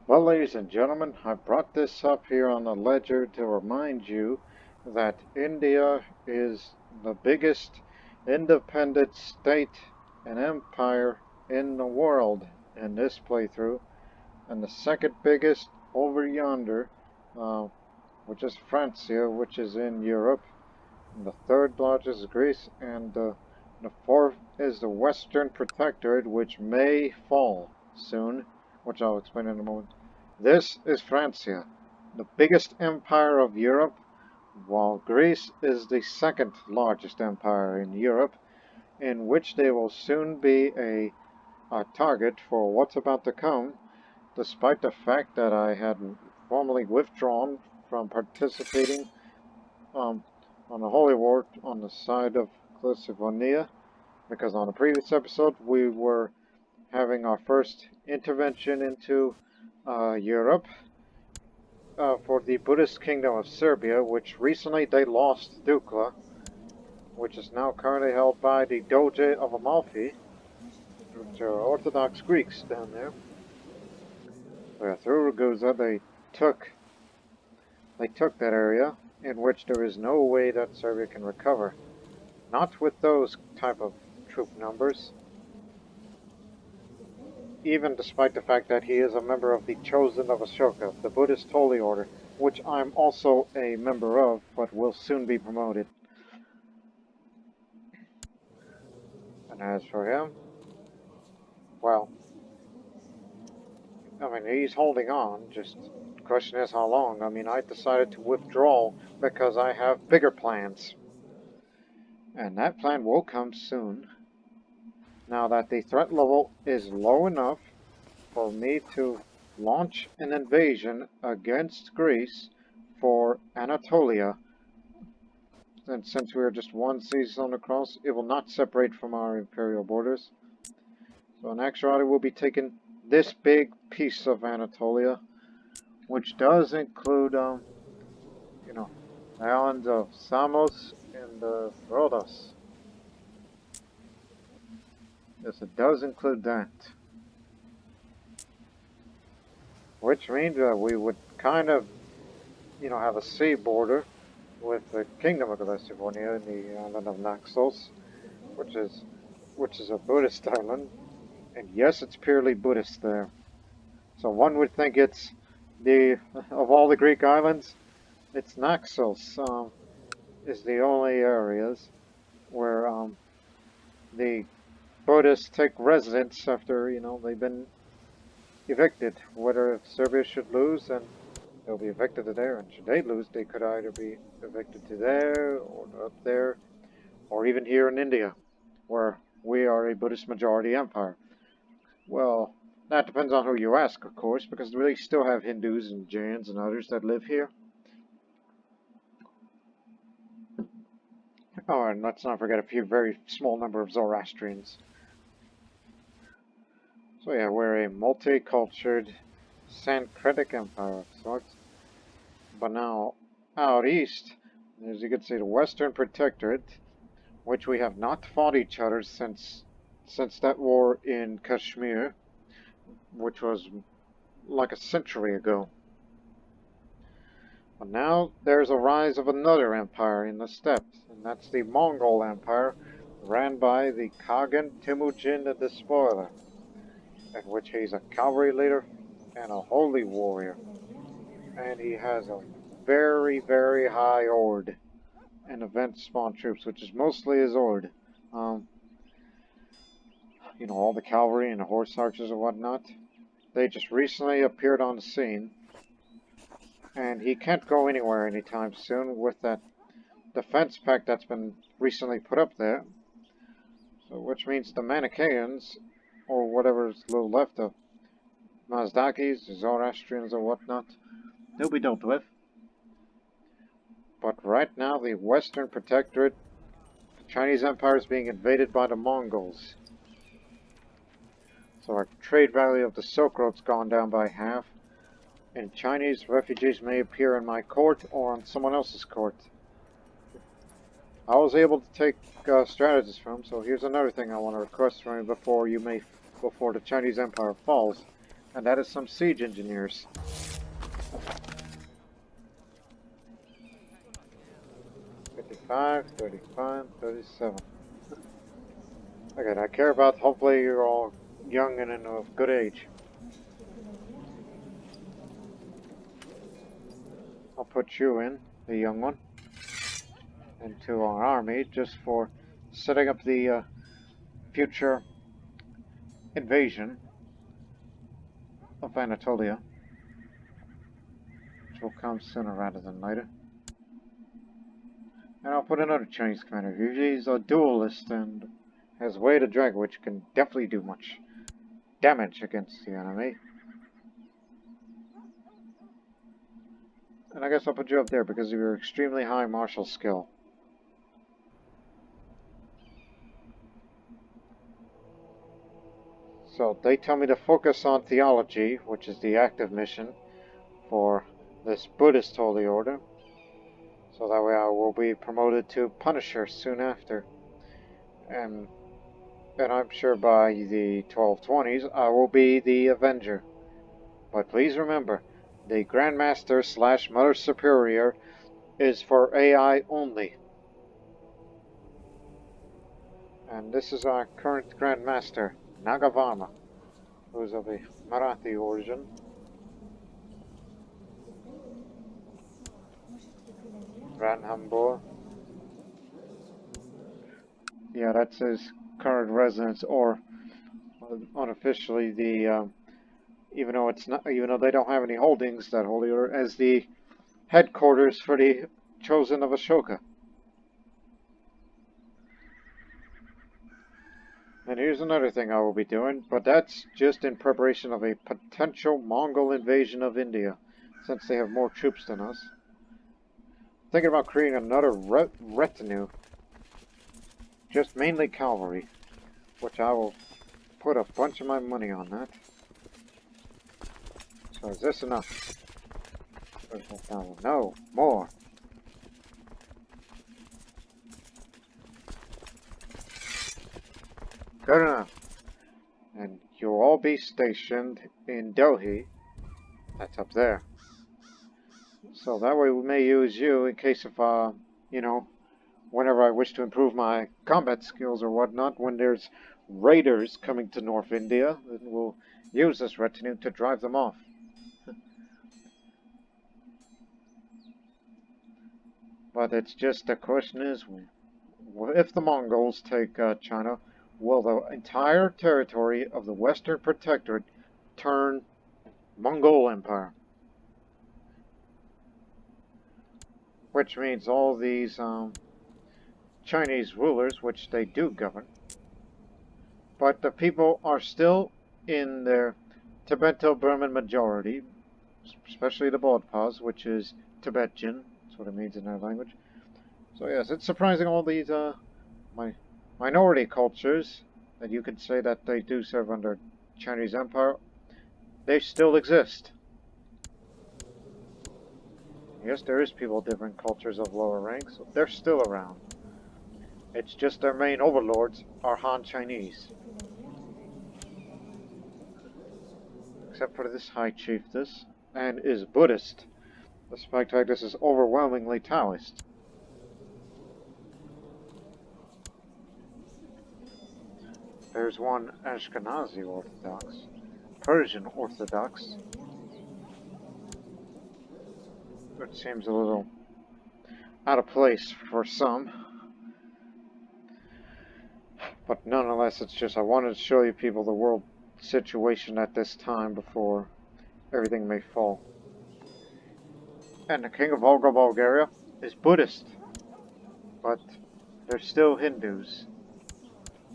Well, ladies and gentlemen, I brought this up here on the ledger to remind you that India is the biggest independent state and empire in the world in this playthrough, and the second biggest over yonder, uh, which is Francia, which is in Europe, and the third largest is Greece, and the fourth is the Western Protectorate, which may fall soon, which I'll explain in a moment. This is Francia, the biggest empire of Europe, while Greece is the second largest empire in Europe, in which they will soon be a target for what's about to come, despite the fact that I had formally withdrawn from participating um, on the Holy War on the side of Classivonia, because on a previous episode we were having our first intervention into Europe for the Buddhist kingdom of Serbia, which recently they lost Dukla, which is now currently held by the Doge of Amalfi, which are Orthodox Greeks down there. So through Ragusa they took that area, in which there is no way that Serbia can recover. Not with those type of troop numbers, even despite the fact that he is a member of the Chosen of Ashoka, the Buddhist Holy Order, which I'm also a member of, but will soon be promoted. And as for him, well, I mean, he's holding on, just the question is how long. I mean, I decided to withdraw because I have bigger plans. And that plan will come soon, now that the threat level is low enough for me to launch an invasion against Greece for Anatolia. And since we are just one sea zone across, it will not separate from our imperial borders. So in actuality, we'll be taking this big piece of Anatolia, which does include, you know, the islands of Samos and Rhodos. Yes, it does include that. Which means that we would kind of, have a sea border with the Kingdom of Classivonia and the island of Naxos, which is a Buddhist island, and yes, it's purely Buddhist there. So one would think it's of all the Greek islands, it's Naxos is the only areas where the Buddhists take residence after they've been evicted. Whether if Serbia should lose, then they'll be evicted to there, and should they lose, they could either be evicted to there or up there, or even here in India, where we are a Buddhist majority empire. Well, that depends on who you ask, of course, because we still have Hindus and Jains and others that live here. Oh, and let's not forget a few very small number of Zoroastrians. So yeah, we're a multicultural syncretic empire of sorts. But now, out east, as you can see, the Western Protectorate, which we have not fought each other since that war in Kashmir, which was like a century ago. But now there's a rise of another empire in the steppes, and that's the Mongol Empire, ran by the Khagan Temujin the Despoiler, in which he's a cavalry leader and a holy warrior. And he has a very, very high ord and event spawn troops, which is mostly his ord. All the cavalry and the horse archers and whatnot. They just recently appeared on the scene, and he can't go anywhere anytime soon with that defense pact that's been recently put up there. So, which means the Manichaeans, or whatever's little left of Mazdakis, Zoroastrians, or whatnot, they'll be dealt with. But right now, the Western Protectorate, the Chinese Empire, is being invaded by the Mongols. So our trade value of the Silk Road's gone down by half, and Chinese refugees may appear in my court or on someone else's court. I was able to take strategies from him, so here's another thing I want to request from you before the Chinese Empire falls, And that is some siege engineers. $55, $35, $37. Okay, I care about, hopefully you're all young and of good age. I'll put you in, the young one, into our army just for setting up the future invasion of Anatolia, which will come sooner rather than later. And I'll put another Chinese commander here. He's a duelist and has weight of dragon, which can definitely do much damage against the enemy. And I guess I'll put you up there because of your extremely high martial skill. So they tell me to focus on theology, which is the active mission for this Buddhist Holy Order. So that way I will be promoted to Punisher soon after. And I'm sure by the 1220s I will be the Avenger. But please remember, the Grandmaster / Mother Superior is for AI only. And this is our current Grandmaster, Nagavarma, who is of a Marathi origin. Ranhambore. Yeah, that's his current residence, or unofficially the even though they don't have any holdings, that Holy Order, as the headquarters for the Chosen of Ashoka. And here's another thing I will be doing, but that's just in preparation of a potential Mongol invasion of India, since they have more troops than us. Thinking about creating another retinue, just mainly cavalry, which I will put a bunch of my money on that. So is this enough? No, more. Good enough. And you'll all be stationed in Delhi. That's up there. So that way we may use you in case of, whenever I wish to improve my combat skills or whatnot, when there's raiders coming to North India, then we'll use this retinue to drive them off. But it's just, the question is, if the Mongols take China, will the entire territory of the Western Protectorate turn Mongol Empire? Which means all these Chinese rulers, which they do govern, but the people are still in their Tibeto-Burman majority, especially the Bodpas, which is Tibetan. That's what it means in their language. So yes, it's surprising all these minority cultures that you could say that they do serve under Chinese Empire, they still exist. Yes, there is people of different cultures of lower ranks. They're still around. It's just their main overlords are Han Chinese. Except for this High Chiefess, and is Buddhist. Despite the fact this is overwhelmingly Taoist. There's one Ashkenazi Orthodox, Persian Orthodox. It seems a little out of place for some. But nonetheless, it's just I wanted to show you people the world situation at this time before everything may fall. And the king of Volga, Bulgaria, is Buddhist. But they're still Hindus.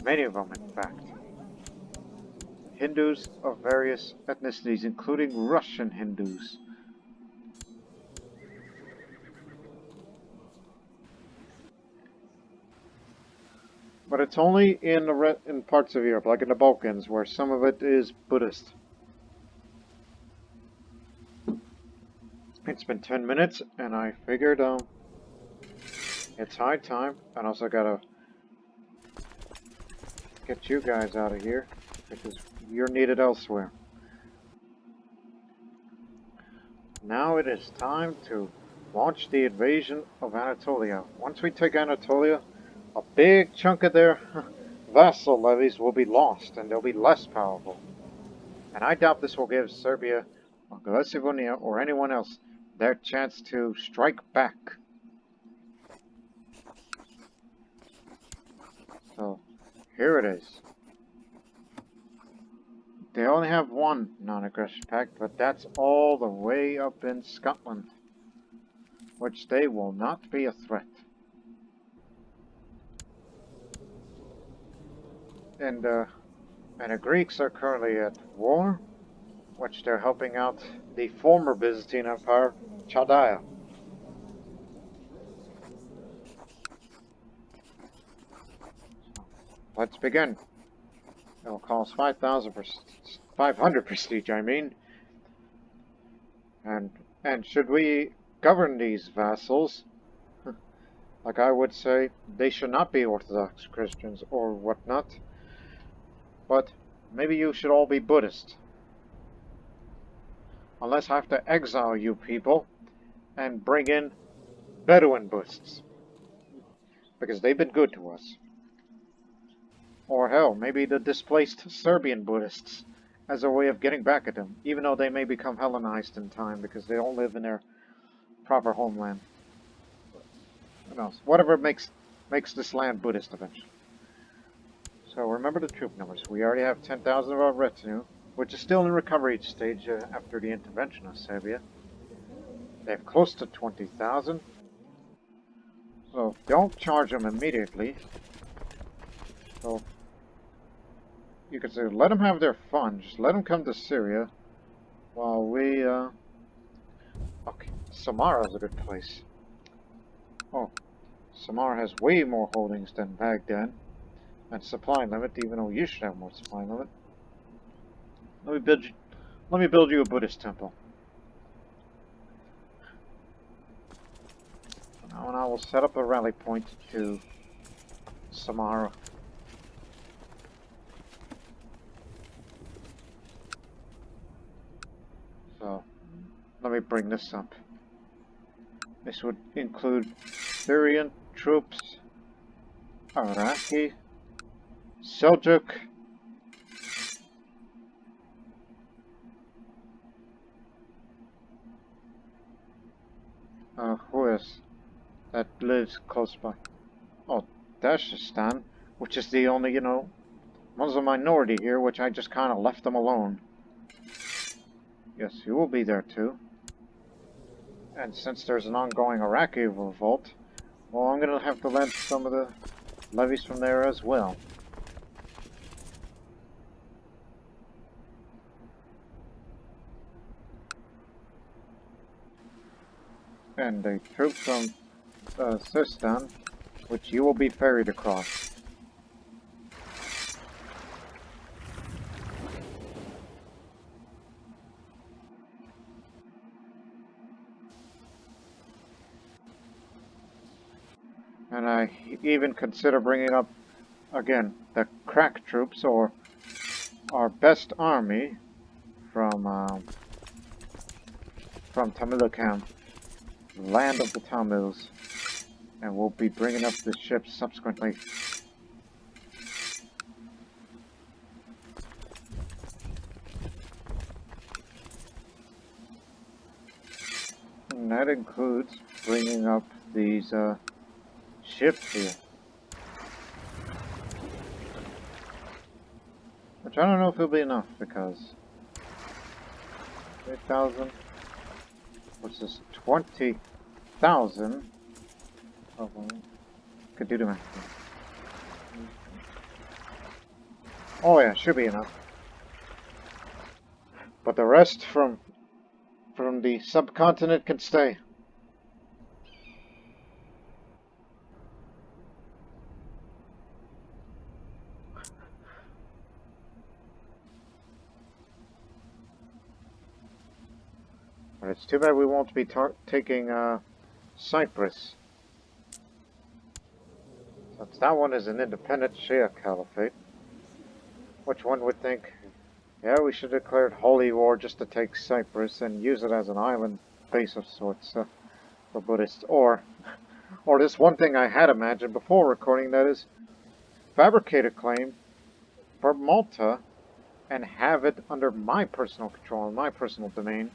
Many of them, in fact. Hindus of various ethnicities, including Russian Hindus. But it's only in parts of Europe, like in the Balkans, where some of it is Buddhist. It's been 10 minutes, and I figured it's high time, and also gotta get you guys out of here, because you're needed elsewhere. Now it is time to launch the invasion of Anatolia. Once we take Anatolia, a big chunk of their vassal levies will be lost and they'll be less powerful. And I doubt this will give Serbia or Glesivonia or anyone else their chance to strike back. So, here it is. They only have one non-aggression pact, but that's all the way up in Scotland, which they will not be a threat. And the Greeks are currently at war, which they're helping out the former Byzantine Empire, Chaldea. Let's begin. It'll cost 500 prestige, I mean. And should we govern these vassals, like I would say, they should not be Orthodox Christians or whatnot, but maybe you should all be Buddhist. Unless I have to exile you people and bring in Bedouin Buddhists, because they've been good to us. Or hell, maybe the displaced Serbian Buddhists as a way of getting back at them, even though they may become Hellenized in time because they don't live in their proper homeland. Who knows? Whatever makes this land Buddhist eventually. So remember the troop numbers. We already have 10,000 of our retinue, which is still in recovery stage after the intervention of Serbia. They have close to 20,000. So don't charge them immediately. So you could say, let them have their fun. Just let them come to Syria while we, okay, Samara is a good place. Oh, Samara has way more holdings than Baghdad. And supply limit, even though you should have more supply limit. Let me build you a Buddhist temple. Now and I will set up a rally point to Samara. So, let me bring this up. This would include Syrian troops, Iraqi, Seljuk, who is that lives close by? Oh, Dashistan, which is the only, Muslim minority here, which I just kind of left them alone. Yes, you will be there too. And since there's an ongoing Iraqi revolt, well, I'm going to have to lend some of the levies from there as well. And a troop from Sistan, which you will be ferried across. And I even consider bringing up, again, the crack troops, or our best army from Tamilakam, land of the Tamils, and we'll be bringing up the ships subsequently. And that includes bringing up these ships here. Which I don't know if it'll be enough, because 8,000, which is 20,000. Oh, could do the math. Oh yeah, should be enough. But the rest from the subcontinent can stay. But it's too bad we won't be taking Cyprus. Since that one is an independent Shia caliphate, which one would think Yeah, we should declare holy war just to take Cyprus and use it as an island base of sorts for Buddhists. Or this one thing I had imagined before recording, that is, fabricate a claim for Malta and have it under my personal control, in my personal domain,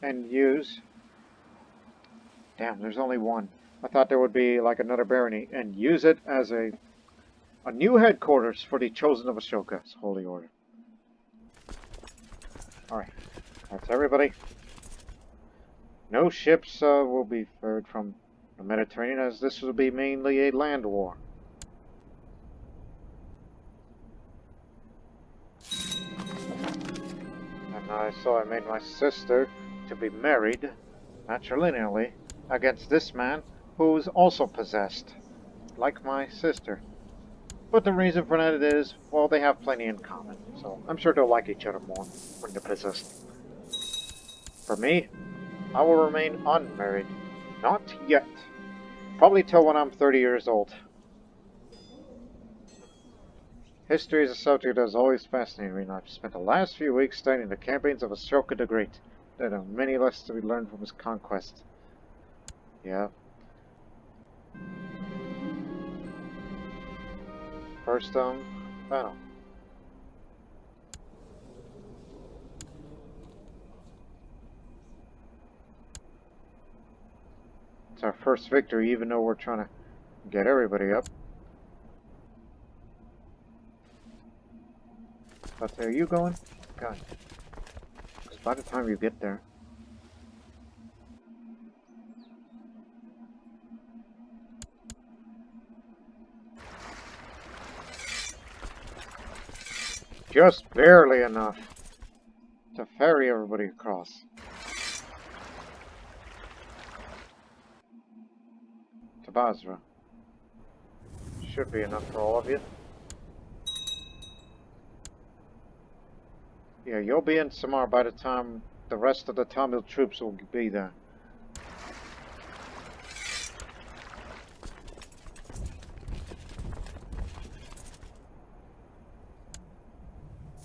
and use... Damn, there's only one. I thought there would be like another barony, and use it as a new headquarters for the Chosen of Ashoka's Holy Order. Alright, that's everybody. No ships will be ferried from the Mediterranean, as this will be mainly a land war. And so I made my sister to be married, matrilineally, against this man who is also possessed, like my sister. But the reason for that is, well, they have plenty in common, so I'm sure they'll like each other more when they're possessed. For me, I will remain unmarried. Not yet. Probably till when I'm 30 years old. History is a subject that has always fascinated me, and I've spent the last few weeks studying the campaigns of Ashoka the Great. There are many lessons to be learned from his conquest. Yeah. First, battle. It's our first victory, even though we're trying to get everybody up. But are you going? God. Because by the time you get there... Just barely enough to ferry everybody across. To Basra. Should be enough for all of you. Yeah, you'll be in Samar by the time the rest of the Tamil troops will be there.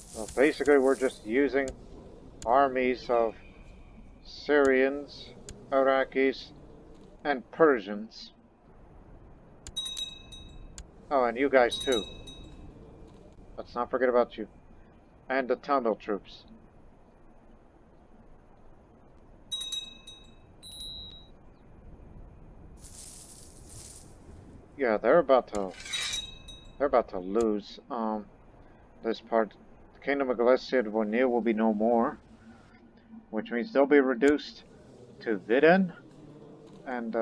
So basically we're just using armies of Syrians, Iraqis, and Persians. Oh, and you guys too. Let's not forget about you. And the Tamil troops. Yeah, they're about to lose. This part, the Kingdom of Galicia and Vonir will be no more, which means they'll be reduced to Vidin and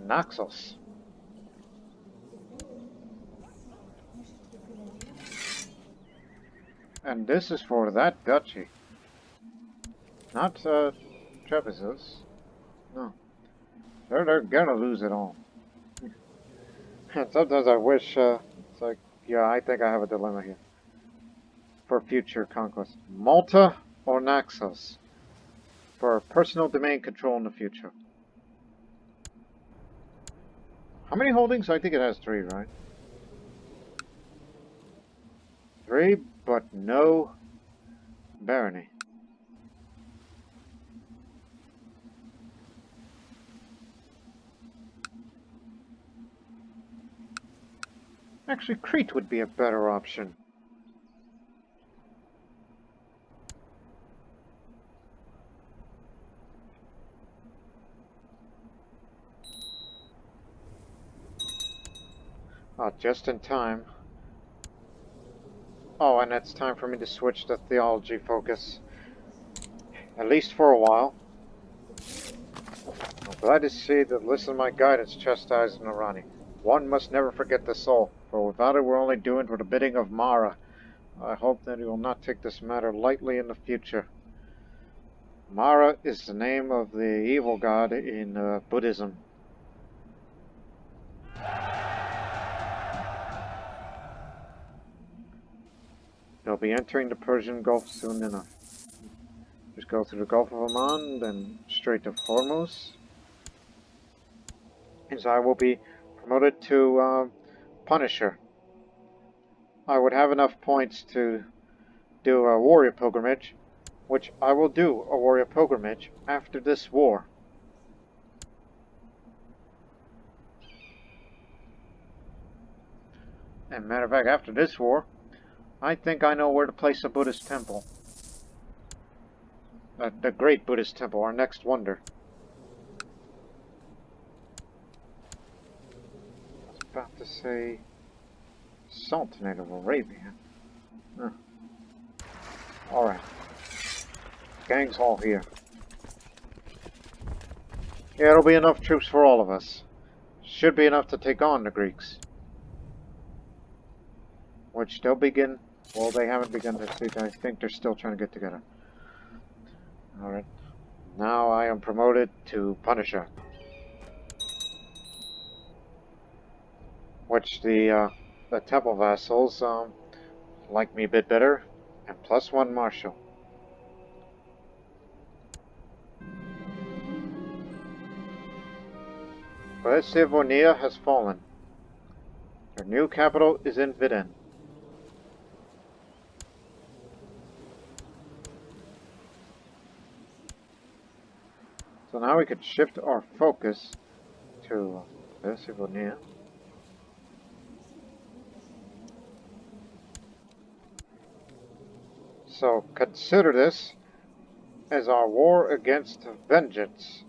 Naxos. And this is for that duchy, not Trebizond's. No, they're gonna lose it all. And sometimes I wish it's like, yeah, I think I have a dilemma here for future conquest: Malta or Naxos for personal domain control in the future. How many holdings? I think it has 3, right? 3, but no barony. Actually, Crete would be a better option. Just in time. Oh, and it's time for me to switch to theology focus. At least for a while. I'm glad to see that listen to my guidance chastised Nârani. One must never forget the soul, for without it we're only doing for the bidding of Mara. I hope that he will not take this matter lightly in the future. Mara is the name of the evil god in Buddhism. They'll be entering the Persian Gulf soon enough. Just go through the Gulf of Oman, then straight to Hormuz. As I will be promoted to Punisher. I would have enough points to do a warrior pilgrimage, which I will do a warrior pilgrimage after this war. And matter of fact, after this war, I think I know where to place a Buddhist temple. The great Buddhist temple, our next wonder. I was about to say Sultanate of Arabia. Huh. Alright. Gang's all here. Yeah, it'll be enough troops for all of us. Should be enough to take on the Greeks. Which they'll begin... Well, they haven't begun to speak. I think they're still trying to get together. Alright. Now I am promoted to Punisher. Which the temple vassals like me a bit better. And +1 marshal. Invading has fallen. Their new capital is Invading. So now we could shift our focus to Invading. So consider this as our war against vengeance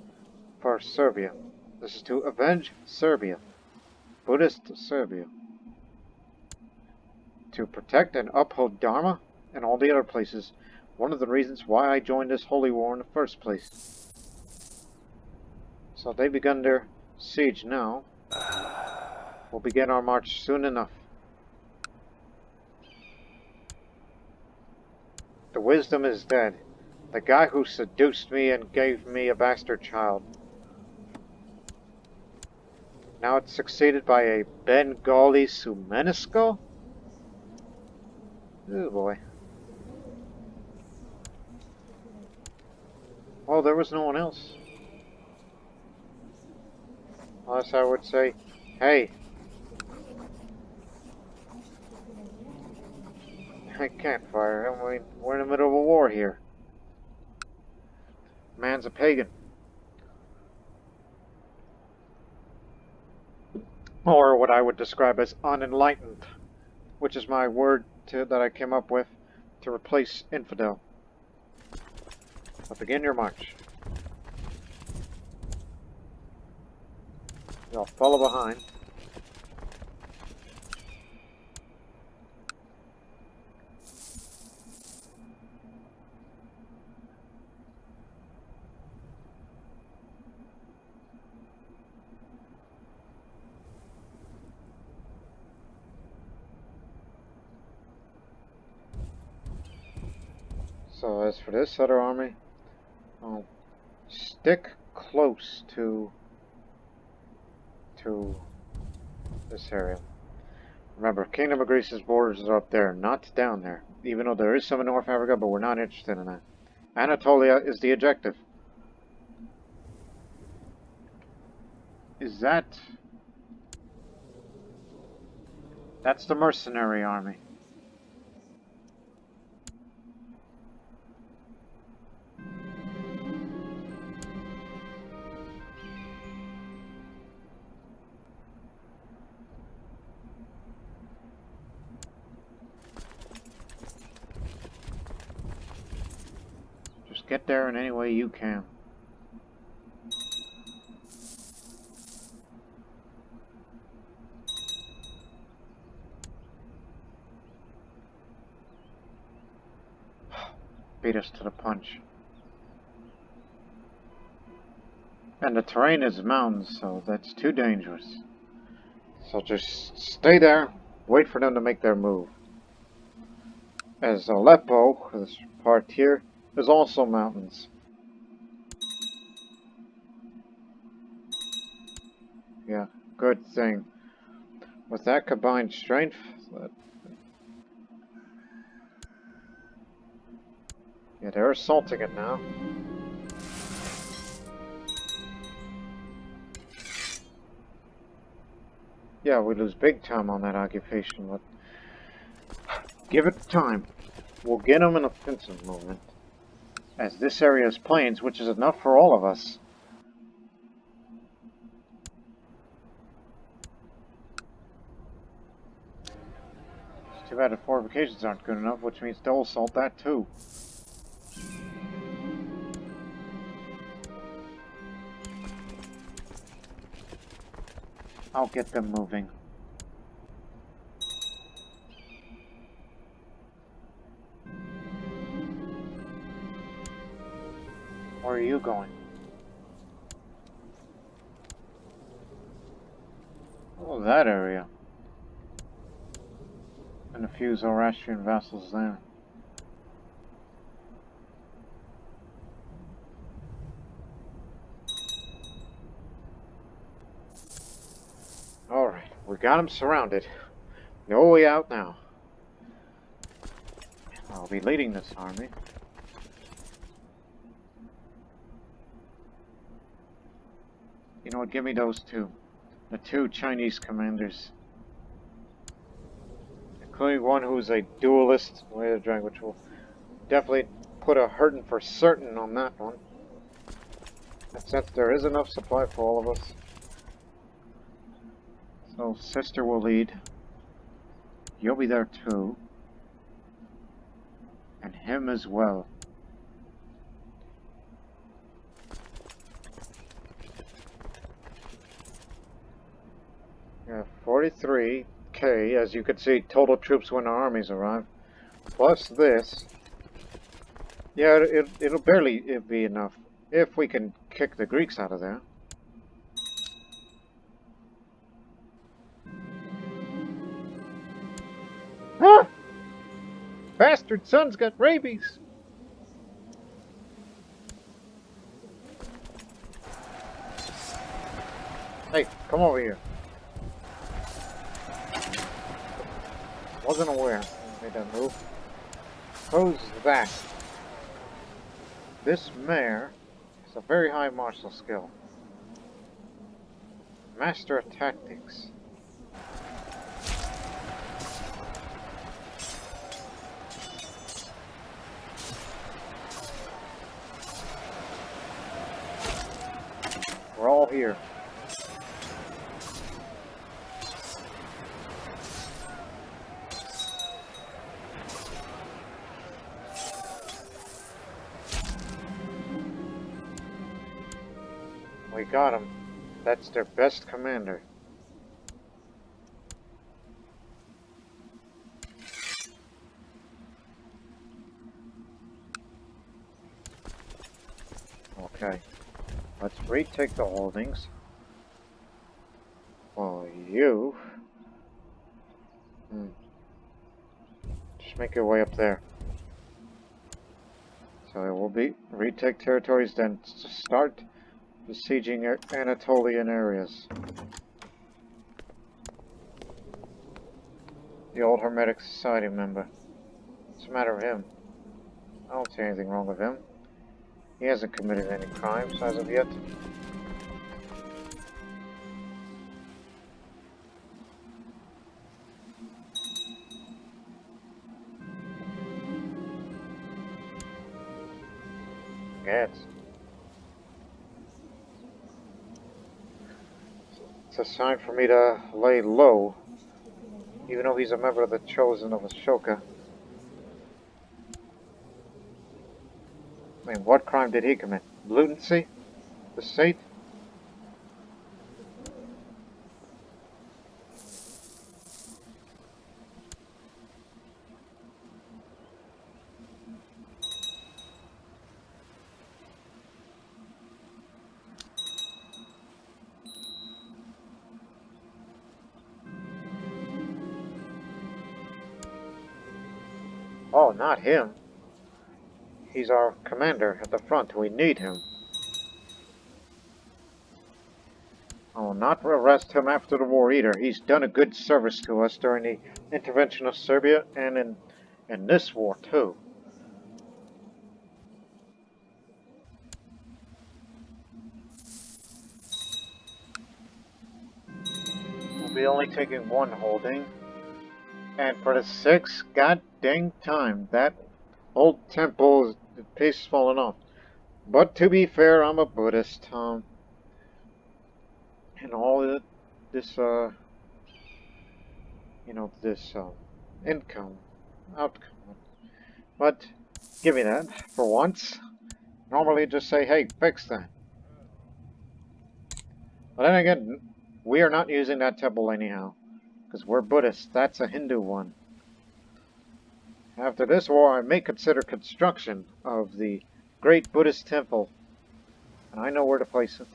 for Serbia. This is to avenge Serbia, Buddhist Serbia, to protect and uphold Dharma and all the other places. One of the reasons why I joined this holy war in the first place. So they've begun their siege now. We'll begin our march soon enough. The wisdom is dead. The guy who seduced me and gave me a bastard child. Now it's succeeded by a Bengali Sumenesco? Oh boy. Well, there was no one else. Unless I would say, hey, I can't fire him. We're in the middle of a war here. Man's a pagan. Or what I would describe as unenlightened, which is my word that I came up with to replace infidel. So begin your march. Y'all follow behind. So as for this other army, stick close to this area. Remember, Kingdom of Greece's borders are up there, not down there. Even though there is some in North Africa, but we're not interested in that. Anatolia is the objective. Is that... That's the mercenary army. Get there in any way you can. Beat us to the punch. And the terrain is mountains, so that's too dangerous. So just stay there, wait for them to make their move. As Aleppo, this part here, is also mountains. Yeah, good thing. With that combined strength, yeah, they're assaulting it now. Yeah, we lose big time on that occupation, but give it time. We'll get them an offensive movement, as this area is plains, which is enough for all of us. It's too bad the fortifications aren't good enough, which means they'll assault that too. I'll get them moving. Where are you going? Oh, that area. And a few Zoroastrian vassals there. Alright, we got them surrounded. No way out now. I'll be leading this army. You know what, give me those two. The two Chinese commanders. Including one who's a duelist, which will definitely put a hurting for certain on that one. Since there is enough supply for all of us. So, sister will lead. You'll be there too. And him as well. Yeah, 43k, as you can see, total troops when our armies arrive. Plus this. Yeah, it'll barely be enough. If we can kick the Greeks out of there. Ah! Bastard son's got rabies! Hey, come over here. Wasn't aware. Made that move. Who's that? This mare has a very high martial skill. Master of tactics. We're all here. We got him. That's their best commander. Okay. Let's retake the holdings. Well, you... Just make your way up there. So it will be retake territories, then start besieging Anatolian areas. The old Hermetic Society member. What's the matter with him? I don't see anything wrong with him. He hasn't committed any crimes as of yet. Yes. It's a sign for me to lay low, even though he's a member of the Chosen of Ashoka. I mean, what crime did he commit? Lunacy? Deceit? Oh, not him. He's our commander at the front. We need him. I will not arrest him after the war either. He's done a good service to us during the intervention of Serbia and in this war too. We'll be only taking one holding. And for the sixth goddamn time, that old temple, the piece is falling off. But to be fair, I'm a Buddhist, and all this, this income, outcome. But give me that for once. Normally, just say, "Hey, fix that." But then again, we are not using that temple anyhow, because we're Buddhists. That's a Hindu one. After this war, I may consider construction of the great Buddhist temple, and I know where to place it.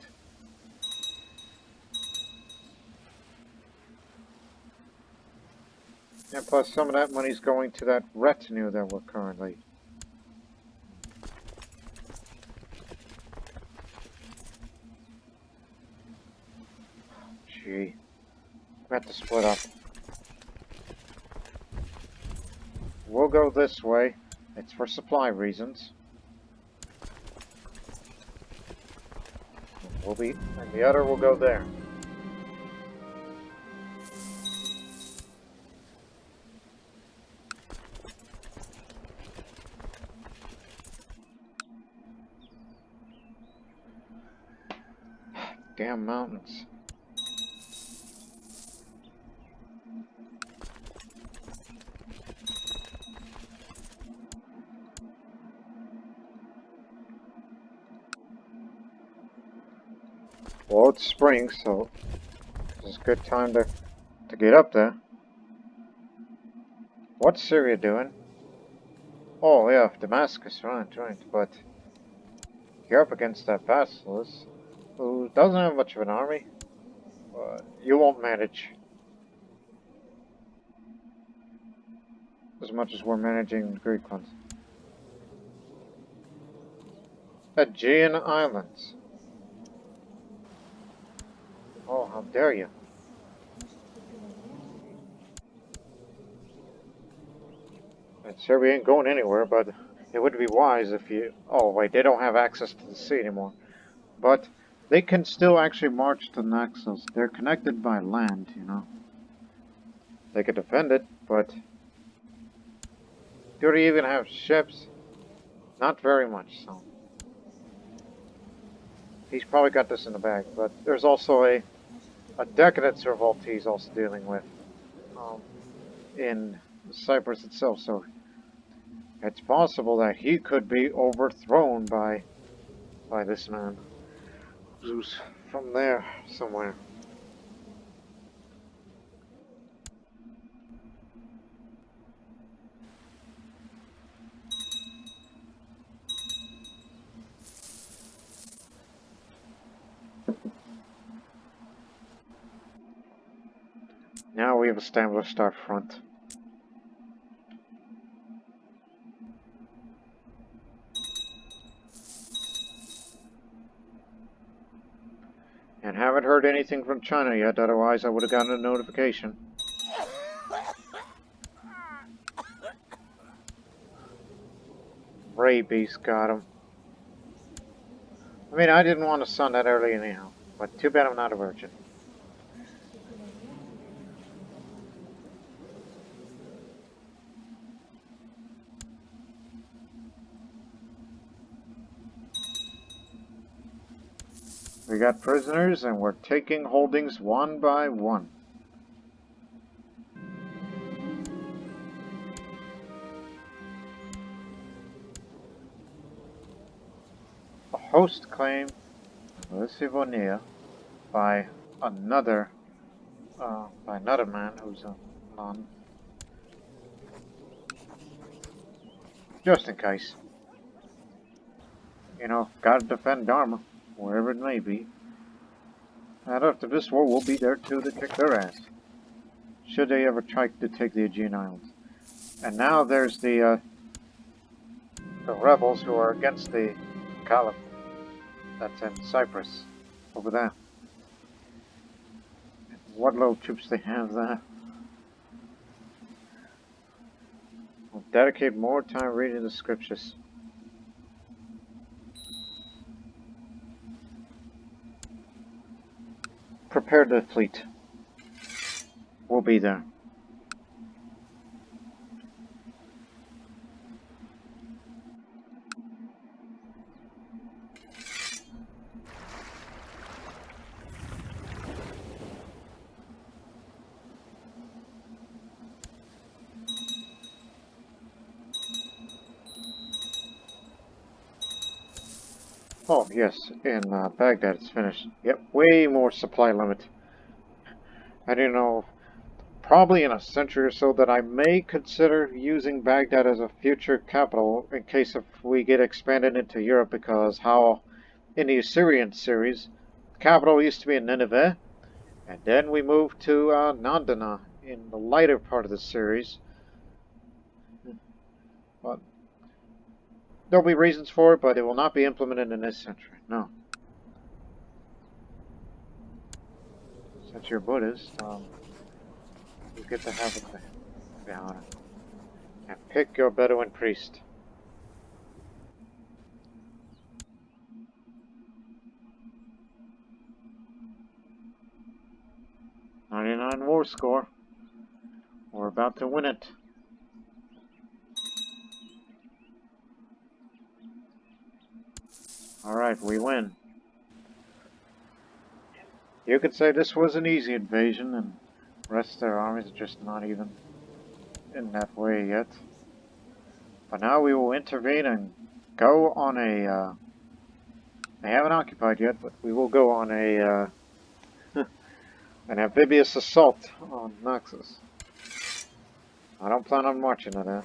And plus, some of that money's going to that retinue that we're currently. Gee, we have to split up. We'll go this way. It's for supply reasons. And the other will go there. Damn mountains. Well, it's spring, so it's a good time to get up there. What's Syria doing? Oh, yeah, Damascus, right. But you're up against that basilisk, who doesn't have much of an army. You won't manage as much as we're managing the Greek ones. Aegean Islands. Oh, how dare you. And Serbia ain't going anywhere, but it would be wise if you... Oh, wait, they don't have access to the sea anymore. But they can still actually march to Naxos. They're connected by land, you know. They could defend it, but... Do they even have ships? Not very much, so... He's probably got this in the bag, but there's also a decadence revolt he's also dealing with in Cyprus itself, so it's possible that he could be overthrown by this man who's from there somewhere. Now we have established our front. And haven't heard anything from China yet, otherwise I would have gotten a notification. Rabies got him. I mean, I didn't want a son that early anyhow, but too bad I'm not a virgin. We got prisoners, and we're taking holdings one by one. A host claim Livonia by another man who's a non. Just in case. You know, gotta defend Dharma, wherever it may be. And after this war, we'll be there too to kick their ass. Should they ever try to take the Aegean Islands. And now there's the rebels who are against the Caliph. That's in Cyprus, over there. What little troops they have there. We'll dedicate more time reading the scriptures. Prepare the fleet. We'll be there. Oh, yes, in Baghdad it's finished. Yep, way more supply limit. I don't know, probably in a century or so that I may consider using Baghdad as a future capital in case if we get expanded into Europe, because how in the Assyrian series, the capital used to be in Nineveh, and then we moved to Nandana in the lighter part of the series. But there'll be reasons for it, but it will not be implemented in this century. No. Since you're Buddhist, you get to have the honor. And pick your Bedouin priest. 99 war score. We're about to win it. Alright, we win. You could say this was an easy invasion, and the rest of their armies are just not even in that way yet. But now we will intervene and go on a, they haven't occupied yet, but we will go on a, an amphibious assault on Naxos. I don't plan on marching to that.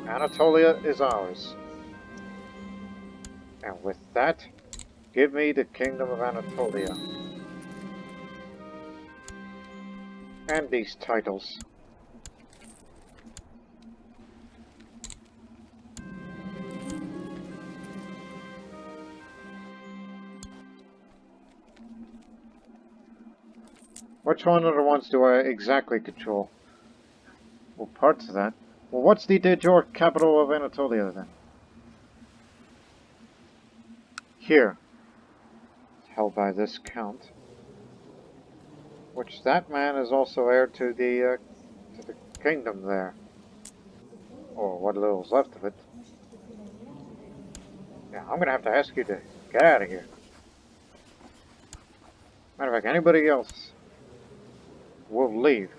Anatolia is ours. And with that, give me the kingdom of Anatolia. And these titles. Which one of the ones do I exactly control? Well, parts of that. Well, what's the de jure capital of Anatolia then? Here. It's held by this count. Which that man is also heir to the kingdom there. Or what little's left of it. Yeah, I'm gonna have to ask you to get out of here. Matter of fact, anybody else will leave.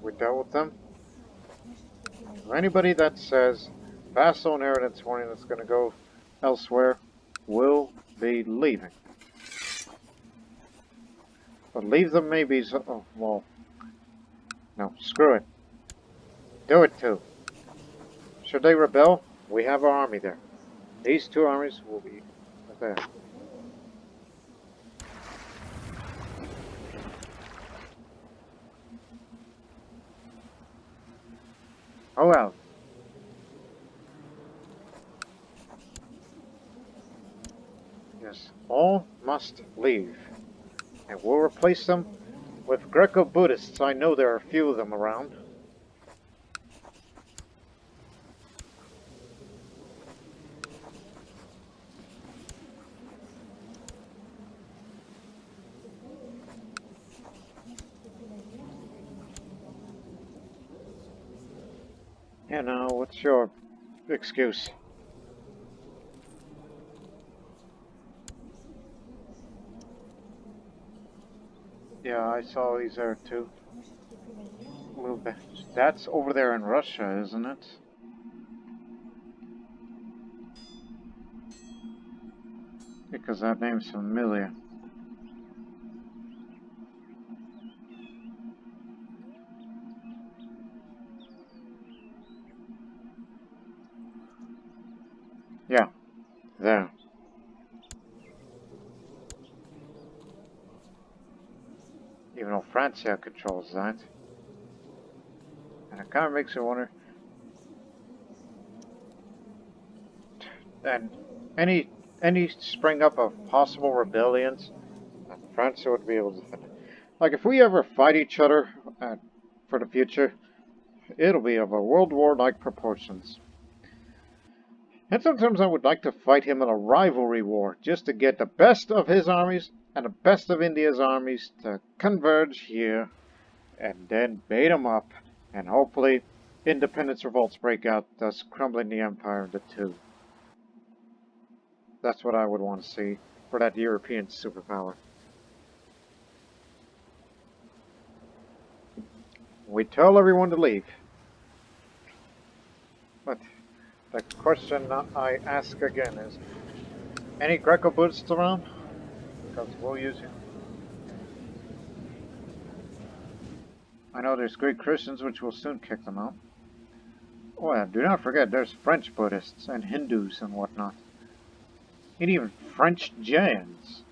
We dealt with them. So anybody that says vassal inheritance warning that's gonna go elsewhere will be leaving. But leave them maybes. Oh, well. No, screw it. Do it too. Should they rebel, we have our army there. These two armies will be there. Oh well. Yes, all must leave. And we'll replace them with Greco-Buddhists. I know there are a few of them around. You know, what's your excuse? Yeah, I saw these there too. A little bit. That's over there in Russia, isn't it? Because that name's familiar. Yeah, there. Even though Francia controls that. And it kind of makes me wonder. And any spring up of possible rebellions, Francia would be able to defend it. Like if we ever fight each other for the future, it'll be of a World War-like proportions. And sometimes I would like to fight him in a rivalry war, just to get the best of his armies and the best of India's armies to converge here, and then bait him up, and hopefully independence revolts break out, thus crumbling the empire into two. That's what I would want to see for that European superpower. We tell everyone to leave. The question I ask again is, any Greco-Buddhists around? Because we'll use you. I know there's Greek Christians, which will soon kick them out. Oh yeah, do not forget there's French Buddhists and Hindus and whatnot. And even French Jains.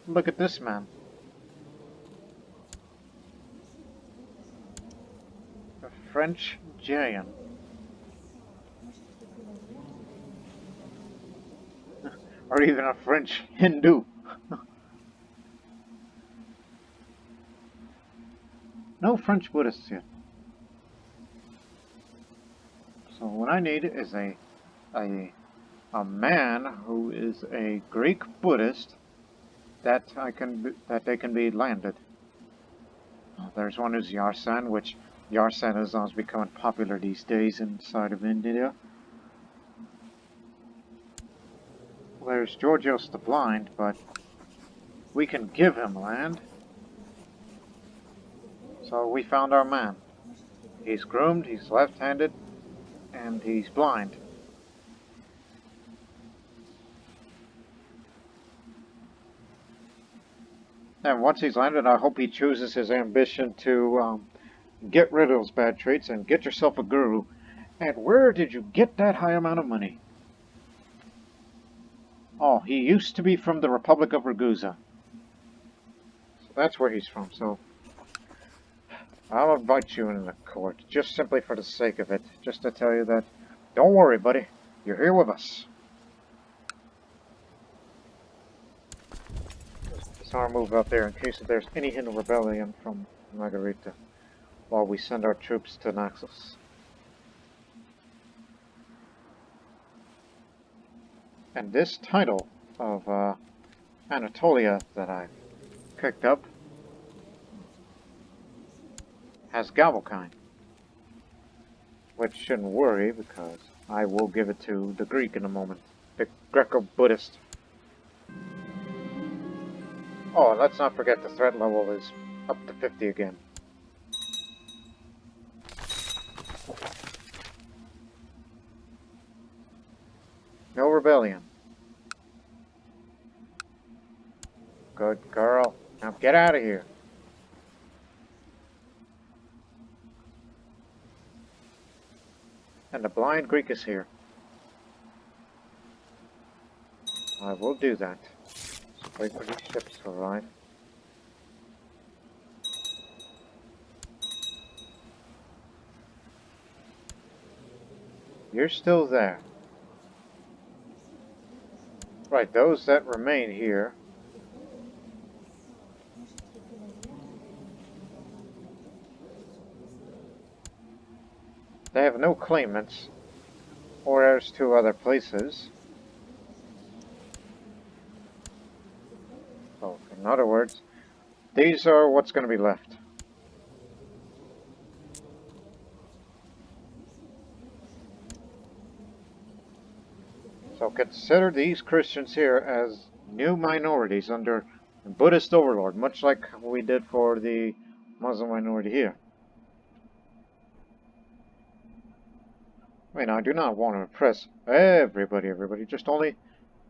Look at this man. A French Jain. Or even a French Hindu. No French Buddhists yet. So what I need is a man who is a Greek Buddhist that they can be landed. There's one who's Yarsan, which Yarsan is becoming popular these days inside of India. There's Georgios the Blind, but we can give him land. So we found our man. He's groomed, he's left-handed, and he's blind. And once he's landed, I hope he chooses his ambition to get rid of those bad traits and get yourself a guru. And where did you get that high amount of money? Oh, he used to be from the Republic of Ragusa. So that's where he's from, so I'll invite you in the court, just simply for the sake of it. Just to tell you that, don't worry, buddy, you're here with us. Disarm move out there in case if there's any hidden rebellion from Margarita, while we send our troops to Naxos. And this title of Anatolia that I've picked up has Galvokine, which shouldn't worry because I will give it to the Greek in a moment, the Greco-Buddhist. Oh, and let's not forget the threat level is up to 50 again. No rebellion. Good girl. Now get out of here. And the blind Greek is here. I will do that. Just wait for these ships to arrive. You're still there. Right, those that remain here they have no claimants or heirs to other places. So, in other words, these are what's going to be left. So consider these Christians here as new minorities under Buddhist overlord, much like we did for the Muslim minority here. I mean, I do not want to oppress everybody, just only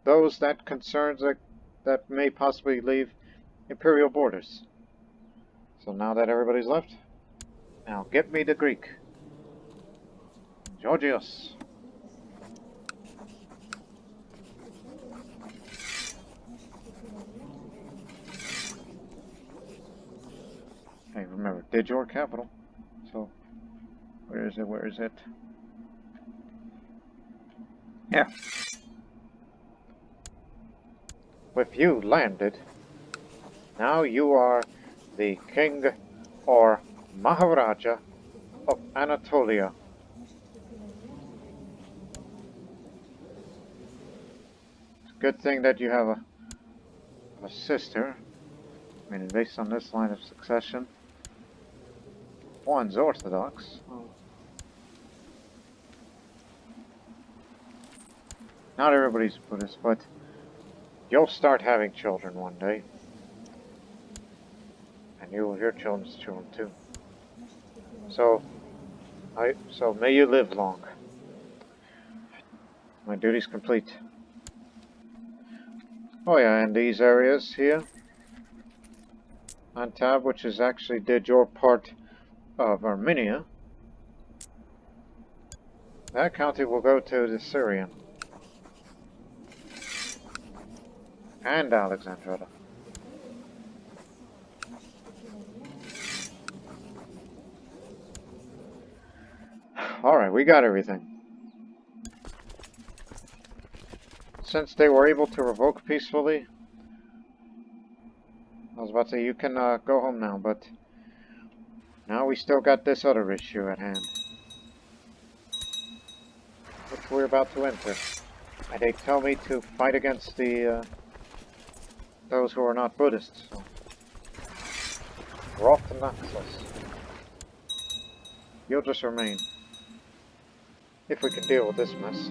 those that concerns that may possibly leave imperial borders. So now that everybody's left, now get me the Greek. Georgios. Hey, remember, Dijor capital. So, where is it? Yeah. With you landed, now you are the king or Maharaja of Anatolia. It's a good thing that you have a sister. I mean, based on this line of succession, one's Orthodox. Not everybody's Buddhist, but you'll start having children one day. And you will hear children's children too. So may you live long. My duty's complete. Oh yeah, and these areas here on tab, which is actually de jure part of Armenia, that county will go to the Syrian and Alexandretta. Alright, we got everything. Since they were able to revoke peacefully, I was about to say you can go home now, but now we still got this other issue at hand, which we're about to enter. And they tell me to fight against the those who are not Buddhists. So we're off to Naxos. You'll just remain, if we can deal with this mess.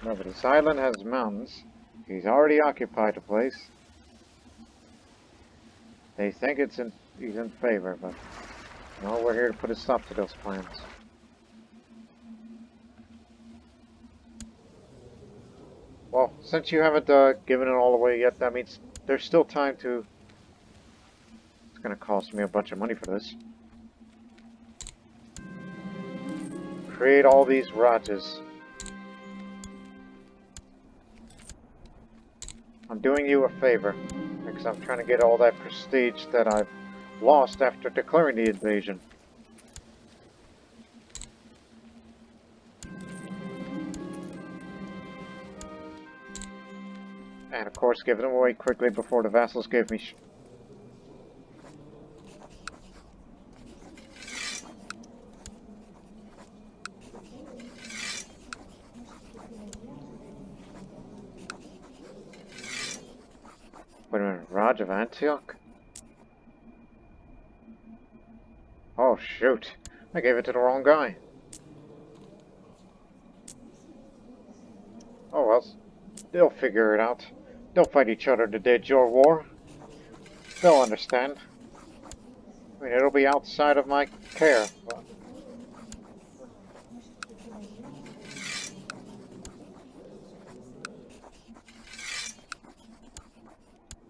No, but this island has mountains. He's already occupied a place. They think he's in favor, but no, we're here to put a stop to those plans. Well, since you haven't given it all away yet, that means there's still time to... It's going to cost me a bunch of money for this. Create all these Rajas. I'm doing you a favor, because I'm trying to get all that prestige that I've lost after declaring the invasion. And of course, give them away quickly before the vassals gave me Wait a minute, Raj of Antioch? Oh shoot, I gave it to the wrong guy. Oh well, they'll figure it out. They'll fight each other to de jure war. They'll understand. I mean, it'll be outside of my care. But...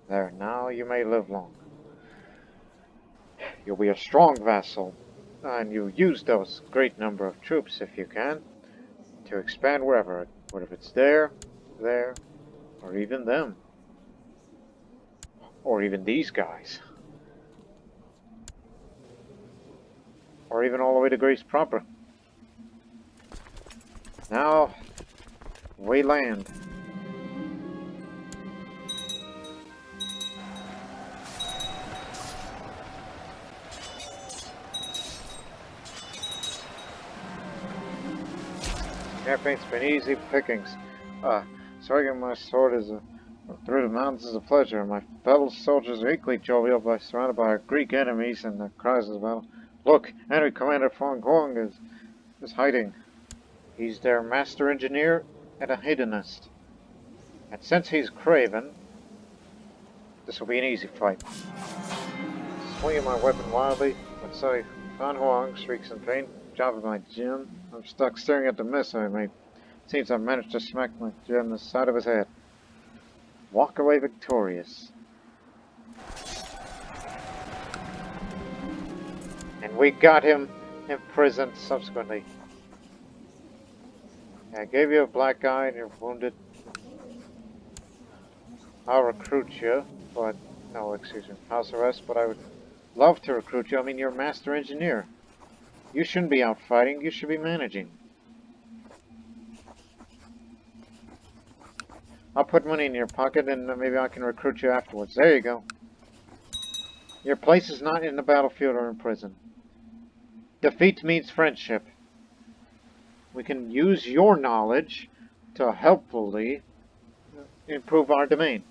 There, now you may live long. You'll be a strong vassal, and you use those great number of troops, if you can, to expand wherever it's there, or even them. Or even these guys. Or even all the way to Greece proper. Now, we land. Campaign's been easy pickings. Swinging my sword through the mountains is a pleasure, and my fellow soldiers are equally jovial, surrounded by our Greek enemies and the cries of battle. Look, enemy commander Fong Huang is hiding. He's their master engineer and a hedonist. And since he's craven, this will be an easy fight. Swinging my weapon wildly, let's say Fan Huang shrieks in pain. Job of my gem. I'm stuck staring at the mess I made. Seems I've managed to smack my gem in the side of his head. Walk away victorious. And we got him imprisoned subsequently. I gave you a black eye and you're wounded. I'll recruit you, but... No, excuse me. House arrest, but I would love to recruit you. I mean, you're a master engineer. You shouldn't be out fighting, you should be managing. I'll put money in your pocket and maybe I can recruit you afterwards. There you go. Your place is not in the battlefield or in prison. Defeat means friendship. We can use your knowledge to helpfully improve our domain.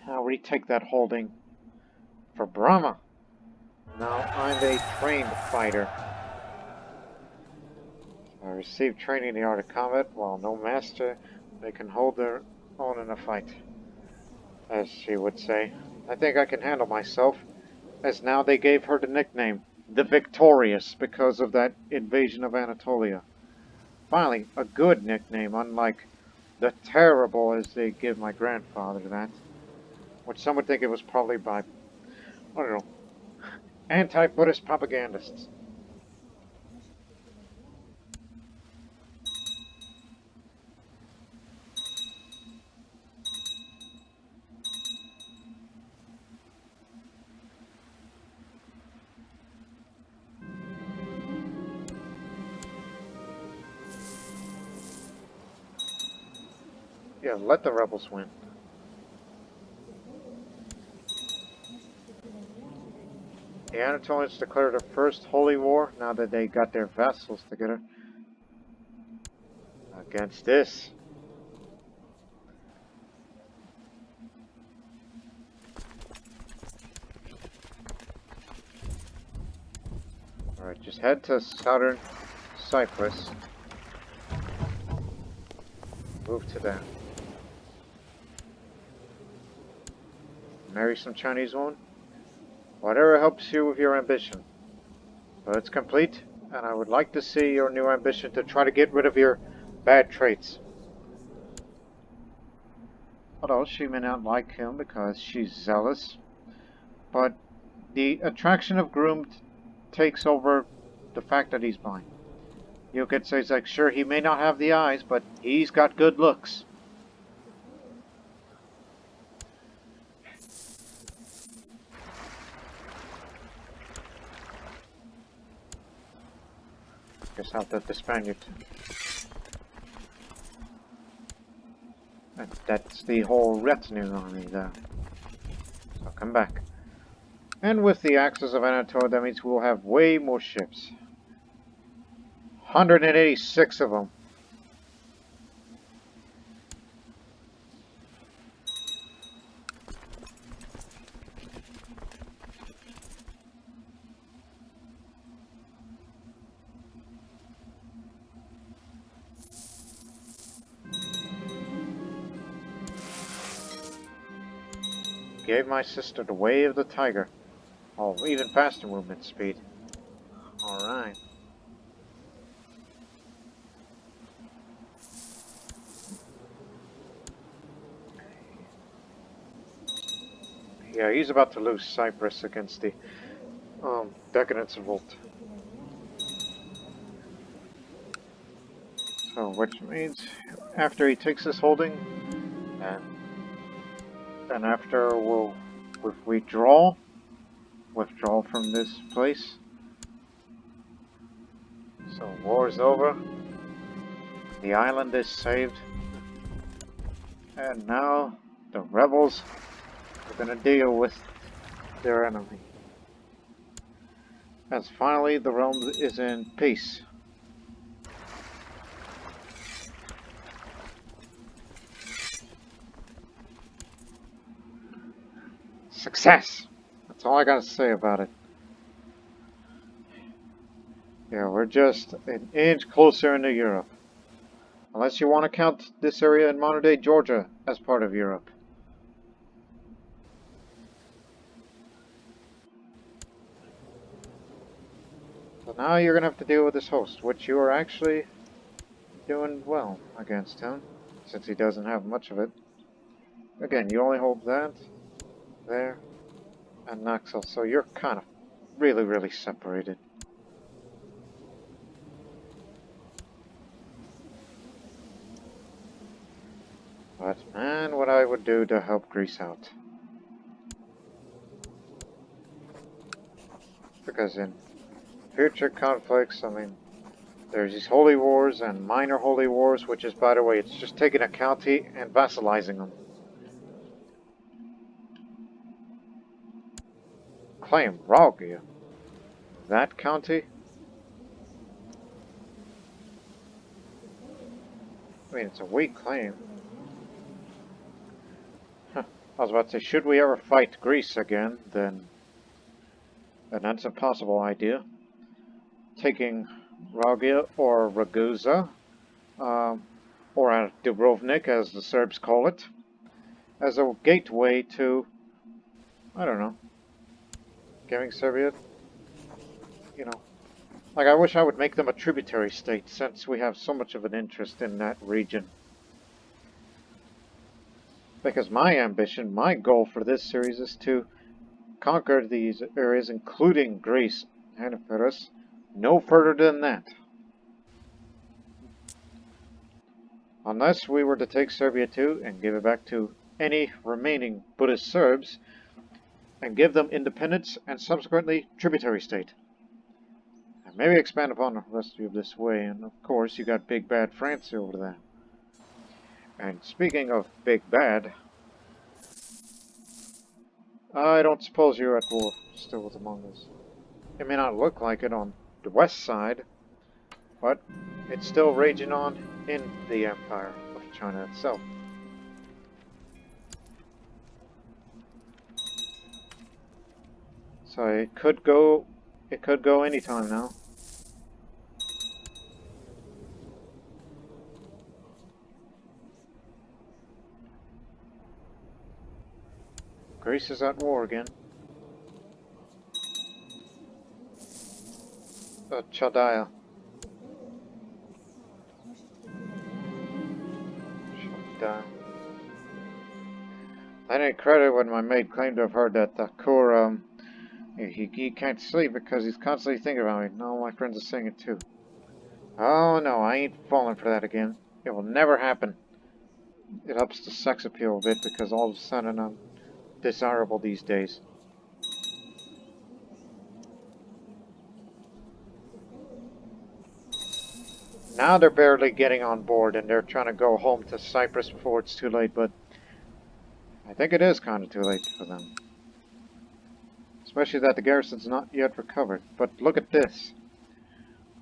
I'll retake that holding for Brahma. Now I'm a trained fighter. received training in the art of combat. While no master, they can hold their own in a fight, as she would say. I think I can handle myself, as now they gave her the nickname, the Victorious, because of that invasion of Anatolia. Finally, a good nickname, unlike the Terrible, as they give my grandfather that, which some would think it was probably by, I don't know, anti-Buddhist propagandists. Yeah, let the rebels win. The Anatolians declared a first holy war now that they got their vassals together against this. Alright, just head to southern Cyprus. Move to that. Marry some Chinese woman. Whatever helps you with your ambition. But it's complete, and I would like to see your new ambition to try to get rid of your bad traits. Although she may not like him because she's zealous, but the attraction of groomed takes over the fact that he's blind. You could say, it's like, sure, he may not have the eyes, but he's got good looks. Guess I'll have to Spaniard. That's the whole retinue army there. So come back. And with the Axis of Anatolia, that means we'll have way more ships. 186 of them. Gave my sister the way of the tiger. Oh, even faster movement speed. Alright. Yeah, he's about to lose Cyprus against the Decadence Revolt. So, which means after he takes this holding, and then after we'll withdraw from this place. So war is over. The island is saved. And now the rebels are going to deal with their enemy. As finally the realm is in peace. Success! That's all I gotta say about it. Yeah, we're just an inch closer into Europe. Unless you want to count this area in modern-day Georgia as part of Europe. So now you're going to have to deal with this host, which you are actually doing well against him, since he doesn't have much of it. Again, you only hold that, there, and Naxal, so you're kind of really, really separated. But man, what I would do to help Greece out. Because in future conflicts, I mean, there's these holy wars and minor holy wars, which is, by the way, it's just taking a county and vassalizing them. Claim Ralgia. That county? I mean, it's a weak claim. Huh. I was about to say, should we ever fight Greece again, then that's a possible idea. Taking Ragia or Ragusa, or Dubrovnik as the Serbs call it, as a gateway to, I don't know, giving Serbia, you know, like I wish I would make them a tributary state since we have so much of an interest in that region. Because my ambition, my goal for this series is to conquer these areas, including Greece and Epirus, no further than that. Unless we were to take Serbia too and give it back to any remaining Buddhist Serbs and give them independence and subsequently tributary state. And maybe expand upon the rest of this way, and of course you got big bad France over there. And speaking of big bad, I don't suppose you're at war still with the Mongols. It may not look like it on the west side, but it's still raging on in the Empire of China itself. So it could go anytime now. Greece is at war again. Chaldea. I didn't credit when my maid claimed to have heard that Kur, he can't sleep because he's constantly thinking about me. No, my friends are saying it too. Oh no, I ain't falling for that again. It will never happen. It ups the sex appeal a bit because all of a sudden I'm desirable these days. Now they're barely getting on board and they're trying to go home to Cyprus before it's too late, but I think it is kind of too late for them. Especially that the garrison's not yet recovered. But look at this.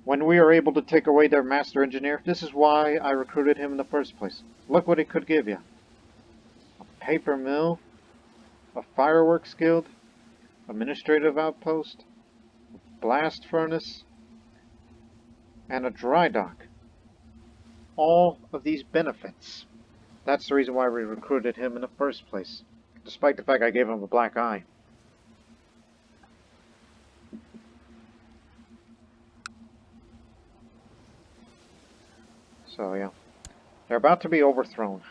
When we are able to take away their master engineer, this is why I recruited him in the first place. Look what he could give you. A paper mill, a fireworks guild, administrative outpost, blast furnace, and a dry dock. All of these benefits. That's the reason why we recruited him in the first place, despite the fact I gave him a black eye. So yeah, they're about to be overthrown.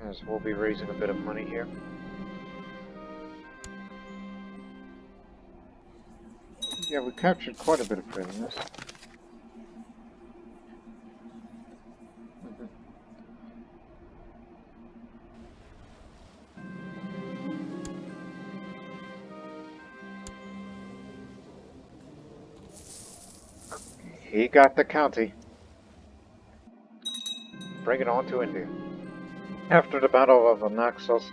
As we'll be raising a bit of money here. Yeah, we captured quite a bit of prisoners. He got the county. Bring it on to India. After the Battle of Naxos,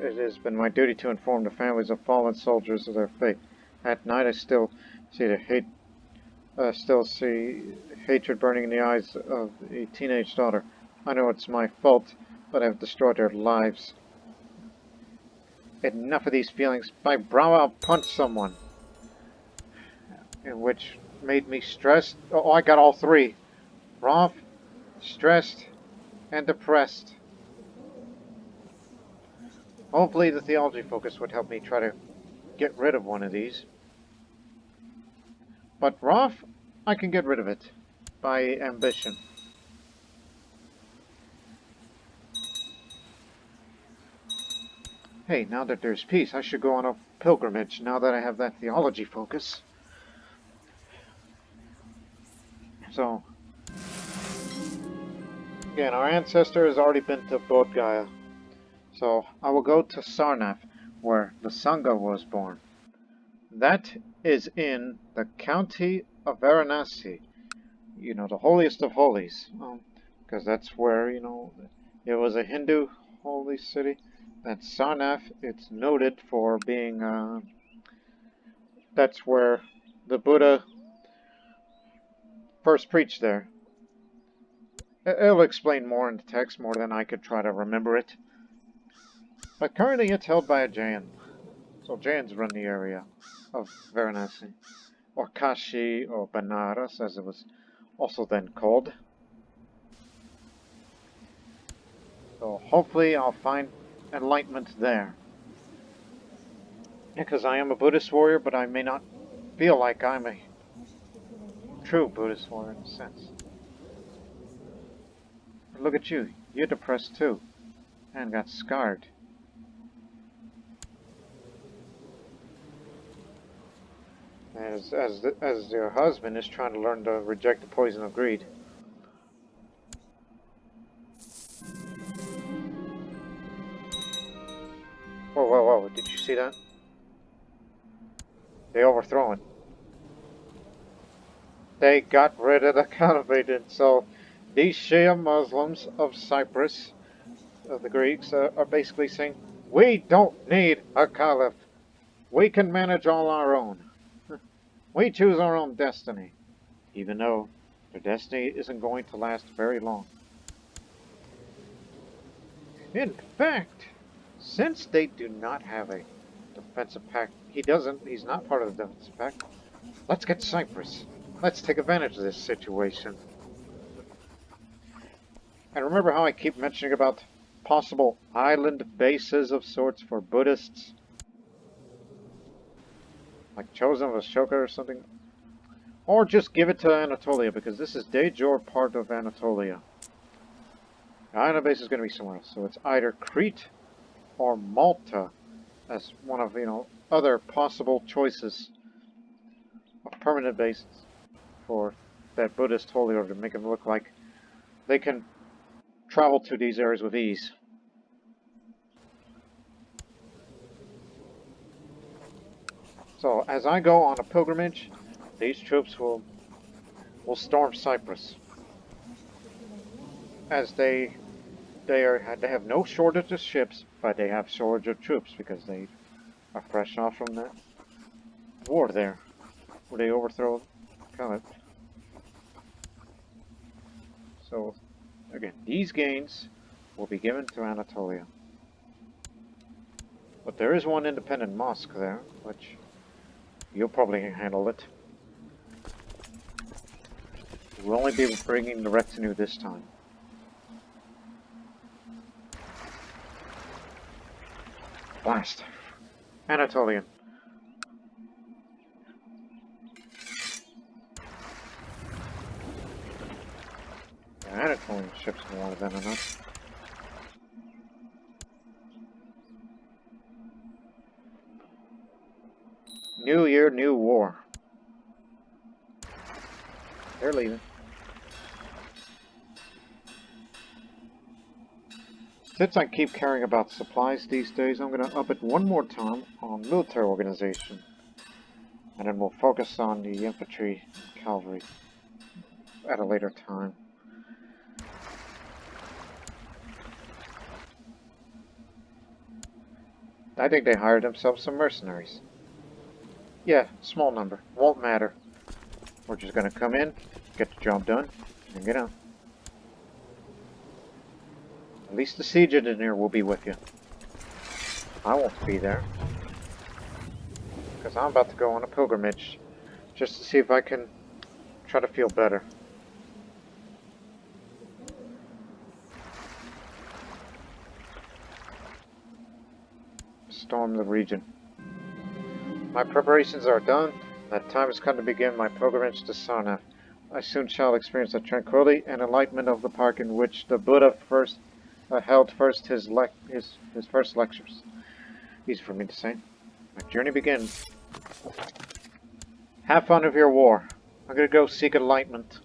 it has been my duty to inform the families of fallen soldiers of their fate. At night, I still see hatred burning in the eyes of a teenage daughter. I know it's my fault, but I've destroyed their lives. Enough of these feelings. My brow out punched someone, which made me stressed. Oh, I got all three. Wroth, stressed, and depressed. Hopefully the theology focus would help me try to get rid of one of these. But wrath, I can get rid of it by ambition. Hey, now that there's peace, I should go on a pilgrimage now that I have that theology focus. So, again, our ancestor has already been to Bodh Gaya. So, I will go to Sarnath, where the Sangha was born. That is in the county of Varanasi. You know, the holiest of holies. Because that's where, you know, it was a Hindu holy city. That Sarnath, it's noted for being, that's where the Buddha first preached there. It'll explain more in the text, more than I could try to remember it. But currently it's held by a Jain. So Jains run the area of Varanasi, or Kashi, or Banaras, as it was also then called. So hopefully I'll find enlightenment there. Because I am a Buddhist warrior, but I may not feel like I'm a true Buddhist warrior in a sense. But look at you, you're depressed too, and got scarred. As your husband is trying to learn to reject the poison of greed. Whoa, whoa, whoa, did you see that? They overthrow it. They got rid of the caliphate, and so these Shia Muslims of Cyprus, of the Greeks, are basically saying, we don't need a caliph. We can manage all our own. We choose our own destiny, even though their destiny isn't going to last very long. In fact, since they do not have a defensive pact, he's not part of the defensive pact, let's get Cyprus. Let's take advantage of this situation. And remember how I keep mentioning about possible island bases of sorts for Buddhists? Like Chosen of Ashoka or something? Or just give it to Anatolia, because this is de jure part of Anatolia. The island base is going to be somewhere else, so it's either Crete or Malta as one of, other possible choices of permanent bases for that Buddhist Holy Order to make them look like they can travel to these areas with ease. So, as I go on a pilgrimage, these troops will storm Cyprus. As they have no shortage of ships, but they have shortage of troops because they are fresh off from that war there, where they overthrow Caliph. So, again, these gains will be given to Anatolia. But there is one independent mosque there, which you'll probably handle it. We'll only be bringing the retinue this time. Blast. Anatolian. The Anatolian ships more than enough. New year, new war. They're leaving. Since I keep caring about supplies these days, I'm going to up it one more time on military organization. And then we'll focus on the infantry and cavalry at a later time. I think they hired themselves some mercenaries. Yeah, small number. Won't matter. We're just going to come in, get the job done, and get out. At least the siege engineer will be with you. I won't be there. Because I'm about to go on a pilgrimage. Just to see if I can try to feel better. Storm the region. My preparations are done. That time has come to begin my pilgrimage to Sarnath. I soon shall experience the tranquility and enlightenment of the park in which the Buddha held his first lectures. Easy for me to say. My journey begins. Have fun with your war. I'm gonna go seek enlightenment.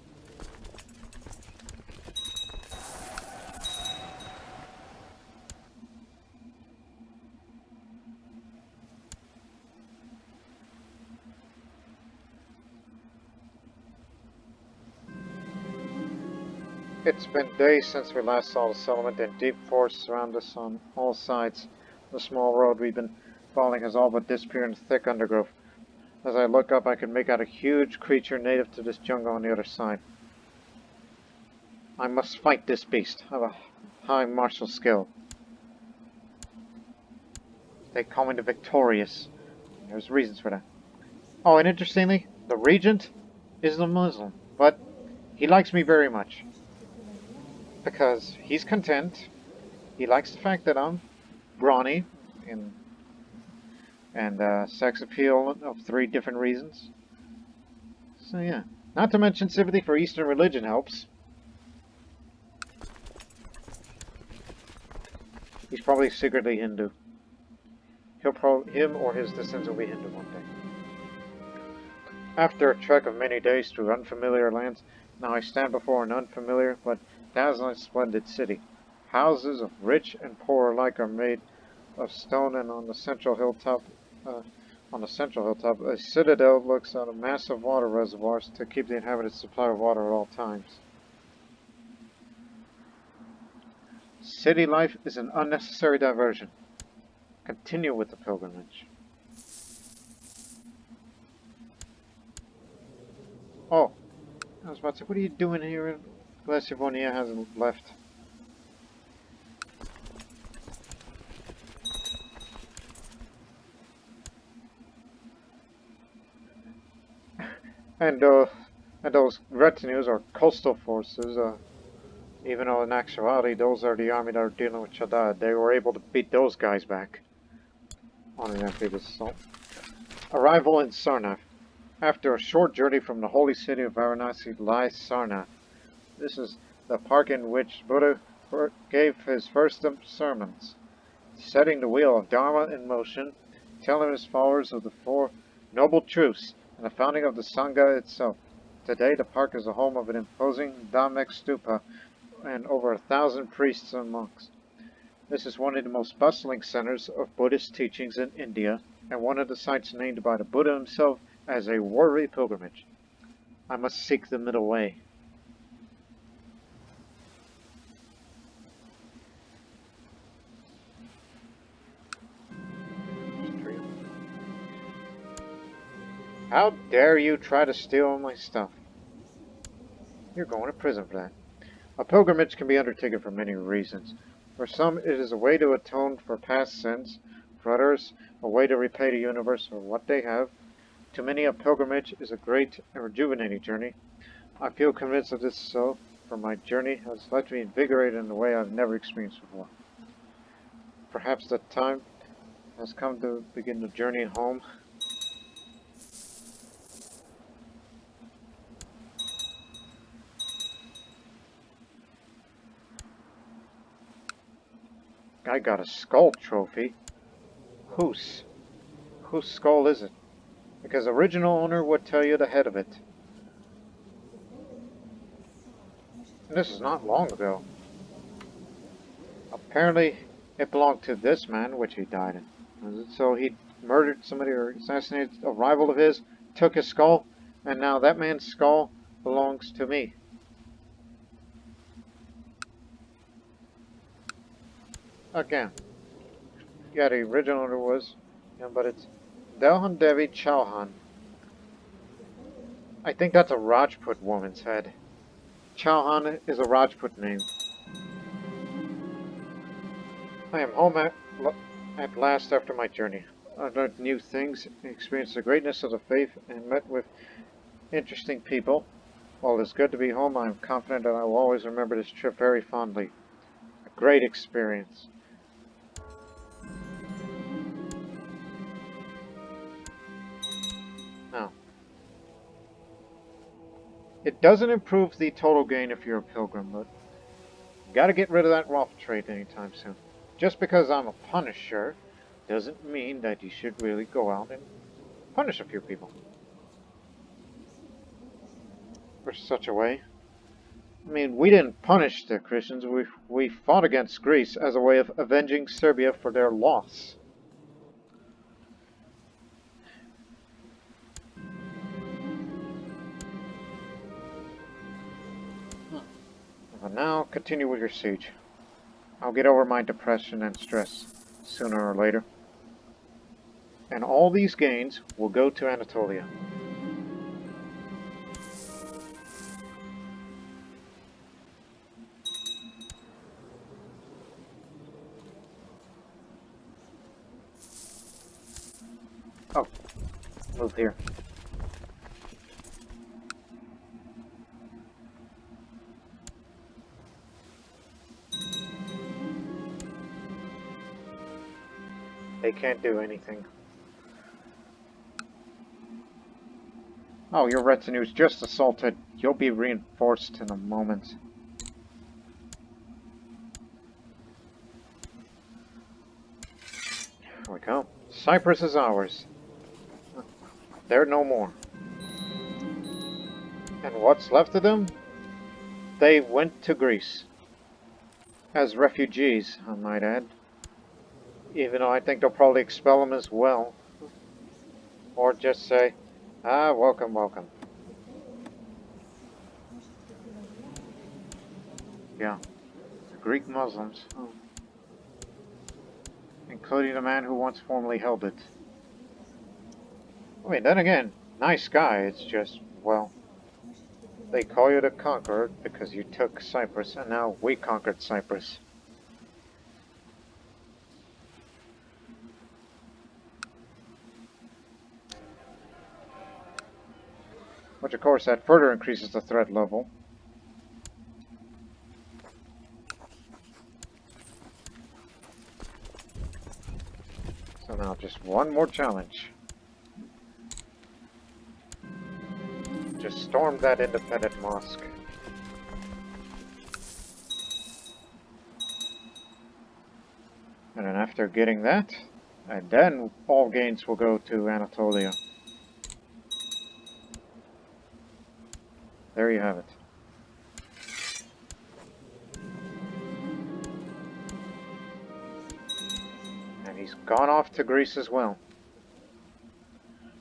It's been days since we last saw the settlement, and deep forests surround us on all sides. The small road we've been following has all but disappeared in thick undergrowth. As I look up, I can make out a huge creature native to this jungle on the other side. I must fight this beast. I have a high martial skill. They call me the Victorious. There's reasons for that. Oh, and interestingly, the Regent is a Muslim, but he likes me very much. Because he's content. He likes the fact that I'm brawny and sex appeal of 3 different reasons. So yeah. Not to mention sympathy for Eastern religion helps. He's probably secretly Hindu. Him or his descendants will be Hindu one day. After a trek of many days through unfamiliar lands, now I stand before an unfamiliar but dazzling splendid city. Houses of rich and poor alike are made of stone, and on the central hilltop, a citadel looks out of massive water reservoirs to keep the inhabitants supplied with water at all times. City life is an unnecessary diversion. Continue with the pilgrimage. Oh, I was about to say, what are you doing here? Glaciavonia hasn't left. And those retinues are coastal forces, even though in actuality those are the army that are dealing with Chadad. They were able to beat those guys back on an amphibious assault. Arrival in Sarnath. After a short journey from the holy city of Varanasi lies Sarnath. This is the park in which Buddha gave his first sermons, setting the wheel of Dharma in motion, telling his followers of the 4 noble truths and the founding of the Sangha itself. Today, the park is the home of an imposing Dhammek stupa and over 1,000 priests and monks. This is one of the most bustling centers of Buddhist teachings in India, and one of the sites named by the Buddha himself as a worthy pilgrimage. I must seek the middle way. How dare you try to steal my stuff? You're going to prison for that. A pilgrimage can be undertaken for many reasons. For some, it is a way to atone for past sins. For others, a way to repay the universe for what they have. To many, a pilgrimage is a great and rejuvenating journey. I feel convinced of this so, for my journey has left me invigorated in a way I've never experienced before. Perhaps the time has come to begin the journey home. I got a skull trophy. Whose skull is it? Because the original owner would tell you the head of it. And this is not long ago. Apparently, it belonged to this man, which he died in. So he murdered somebody or assassinated a rival of his, took his skull, and now that man's skull belongs to me. Again, yeah, the original owner was, but it's Delhan Devi Chauhan. I think that's a Rajput woman's head. Chauhan is a Rajput name. I am home at last after my journey. I've learned new things, experienced the greatness of the faith, and met with interesting people. While it's good to be home, I am confident that I will always remember this trip very fondly. A great experience. Now, it doesn't improve the total gain if you're a pilgrim, but you gotta get rid of that Rolf trait anytime soon. Just because I'm a punisher doesn't mean that you should really go out and punish a few people. For such a way. I mean, we didn't punish the Christians, we fought against Greece as a way of avenging Serbia for their loss. But now, continue with your siege. I'll get over my depression and stress, sooner or later. And all these gains will go to Anatolia. Oh, move here. They can't do anything. Oh, your retinue's just assaulted. You'll be reinforced in a moment. Here we go. Cyprus is ours. They're no more. And what's left of them? They went to Greece. As refugees, I might add. Even though I think they'll probably expel them as well. Or just say, ah, welcome, welcome. Yeah. The Greek Muslims. Oh. Including the man who once formerly held it. I mean, then again, nice guy, it's just, well, they call you the conqueror because you took Cyprus, and now we conquered Cyprus. Which, of course, that further increases the threat level. So now just one more challenge. Just storm that independent mosque. And then after getting that, and then all gains will go to Anatolia. There you have it. And he's gone off to Greece as well.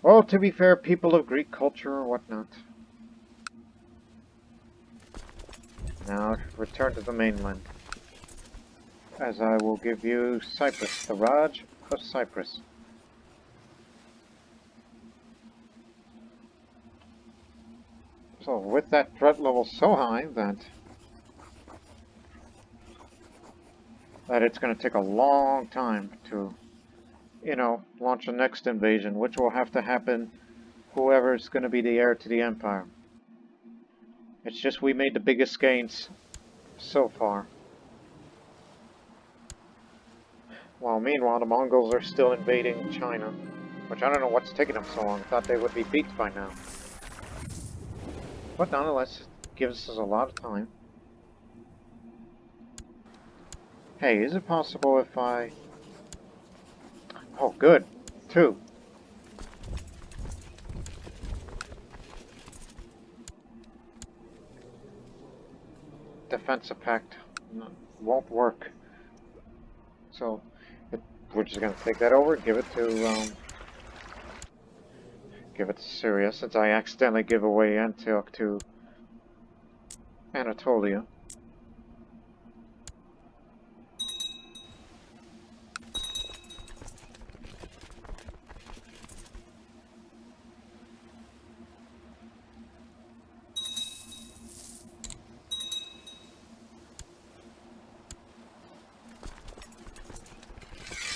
Well, to be fair, people of Greek culture or whatnot. Now, return to the mainland. As I will give you Cyprus, the Raj of Cyprus. So, with that threat level so high that it's going to take a long time to, you know, launch the next invasion, which will have to happen whoever's going to be the heir to the empire. It's just we made the biggest gains so far. While meanwhile, the Mongols are still invading China, which I don't know what's taking them so long. I thought they would be beat by now. But nonetheless, it gives us a lot of time. Hey, is it possible if I... Oh, good. 2. Defensive pact won't work. So, we're just going to take that over, give it to Syria, since I accidentally give away Antioch to Anatolia.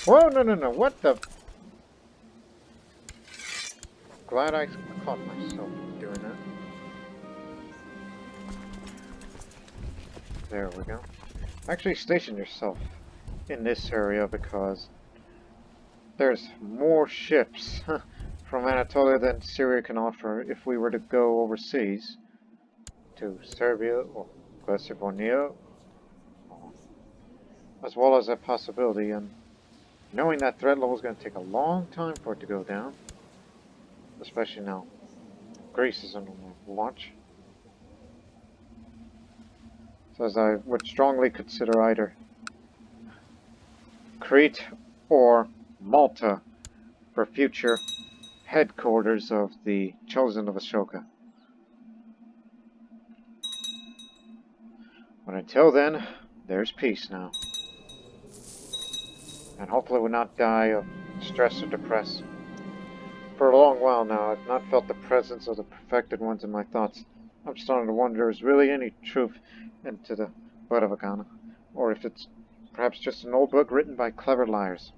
Whoa, no, what the... Glad I caught myself doing that. There we go. Actually, station yourself in this area because there's more ships from Anatolia than Syria can offer if we were to go overseas to Serbia or Macedonia, as well as that possibility. And knowing that threat level is going to take a long time for it to go down, especially now Greece is on launch. So as I would strongly consider either Crete or Malta for future headquarters of the Chosen of Ashoka. But until then, there's peace now. And hopefully we'll not die of stress or depress. For a long while now, I've not felt the presence of the perfected ones in my thoughts. I'm starting to wonder if there's really any truth into the Buddhavagana, or if it's perhaps just an old book written by clever liars.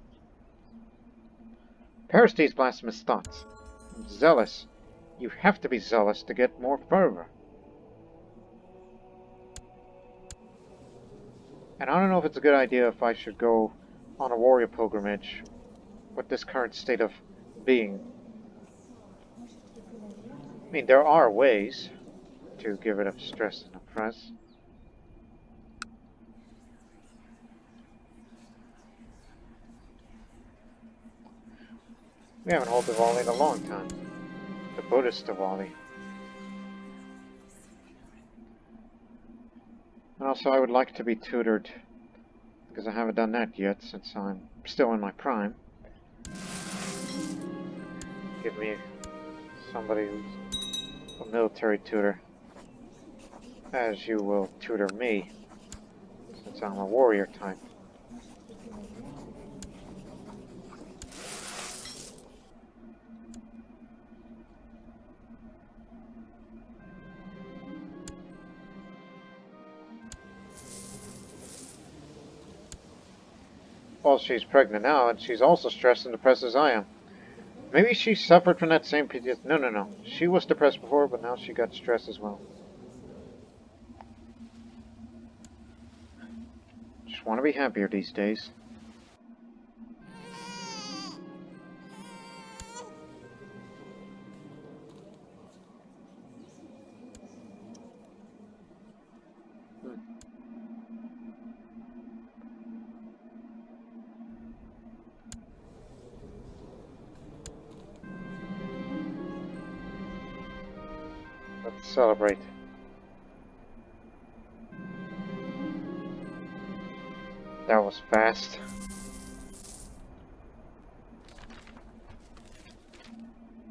Perish these blasphemous thoughts. I'm zealous. You have to be zealous to get more fervor. And I don't know if it's a good idea if I should go on a warrior pilgrimage with this current state of being. I mean, there are ways to get rid of stress and oppress. We haven't held Diwali in a long time. The Buddhist Diwali. And also I would like to be tutored, because I haven't done that yet since I'm still in my prime. Give me somebody who's a military tutor, as you will tutor me, since I'm a warrior type. Well, she's pregnant now, and she's also stressed and depressed as I am. Maybe she suffered from that same PTSD. No. She was depressed before, but now she got stressed as well. Just want to be happier these days. Let's celebrate. That was fast.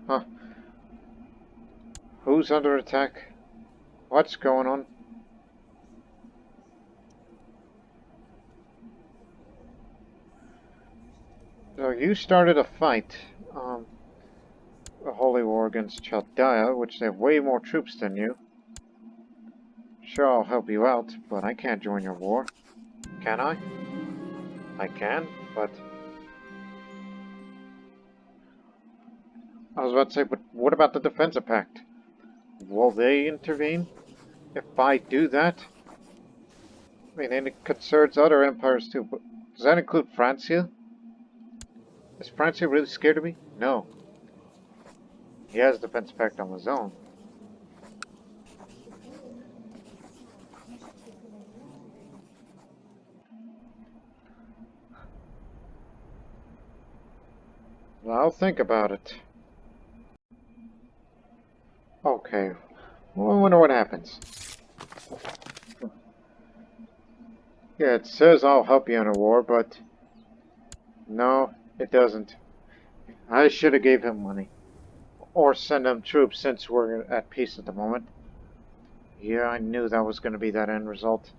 Huh. Who's under attack? What's going on? So you started a fight, a holy war against Chaldea, which they have way more troops than you. Sure, I'll help you out, but I can't join your war. Can I? I can, but... I was about to say, but what about the Defensive Pact? Will they intervene? If I do that? I mean, and it concerns other empires too, but does that include Francia? Is Francia really scared of me? No. He has a Defensive Pact on his own. Well, I'll think about it. Okay. Well, I wonder what happens. Yeah, it says I'll help you in a war, but... No, it doesn't. I should have gave him money. Or send him troops since we're at peace at the moment. Yeah, I knew that was going to be that end result.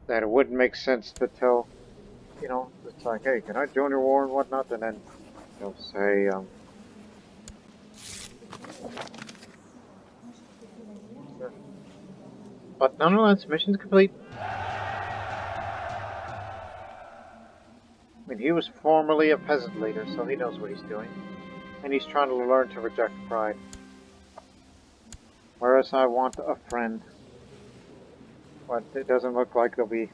That it wouldn't make sense to tell, you know, it's like, hey, can I join your war and whatnot? And then they'll say, but nonetheless, mission's complete. I mean, he was formerly a peasant leader, so he knows what he's doing. And he's trying to learn to reject pride. Whereas I want a friend. But it doesn't look like there'll be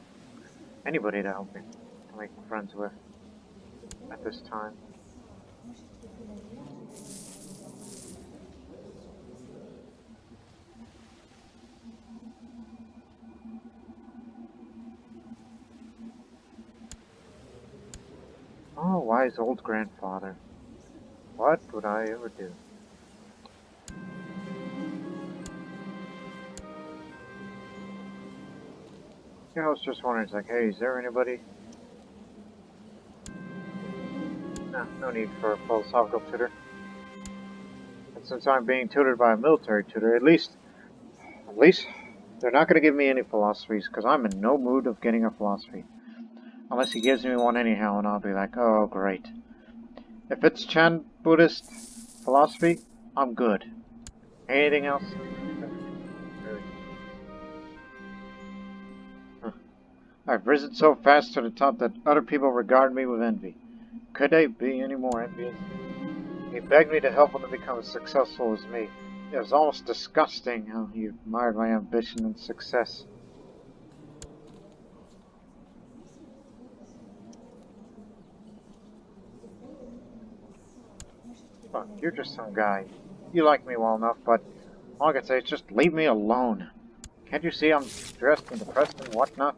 anybody to help me to make friends with at this time. Oh, wise old grandfather. What would I ever do? You know, I was just wondering, it's like, hey, is there anybody? No need for a philosophical tutor. And since I'm being tutored by a military tutor, at least they're not going to give me any philosophies, because I'm in no mood of getting a philosophy. Unless he gives me one anyhow, and I'll be like, oh, great. If it's Chan Buddhist philosophy, I'm good. Anything else? I've risen so fast to the top that other people regard me with envy. Could they be any more envious? He begged me to help him to become as successful as me. It was almost disgusting how he admired my ambition and success. Look, you're just some guy. You like me well enough, but all I can say is just leave me alone. Can't you see I'm stressed and depressed and whatnot?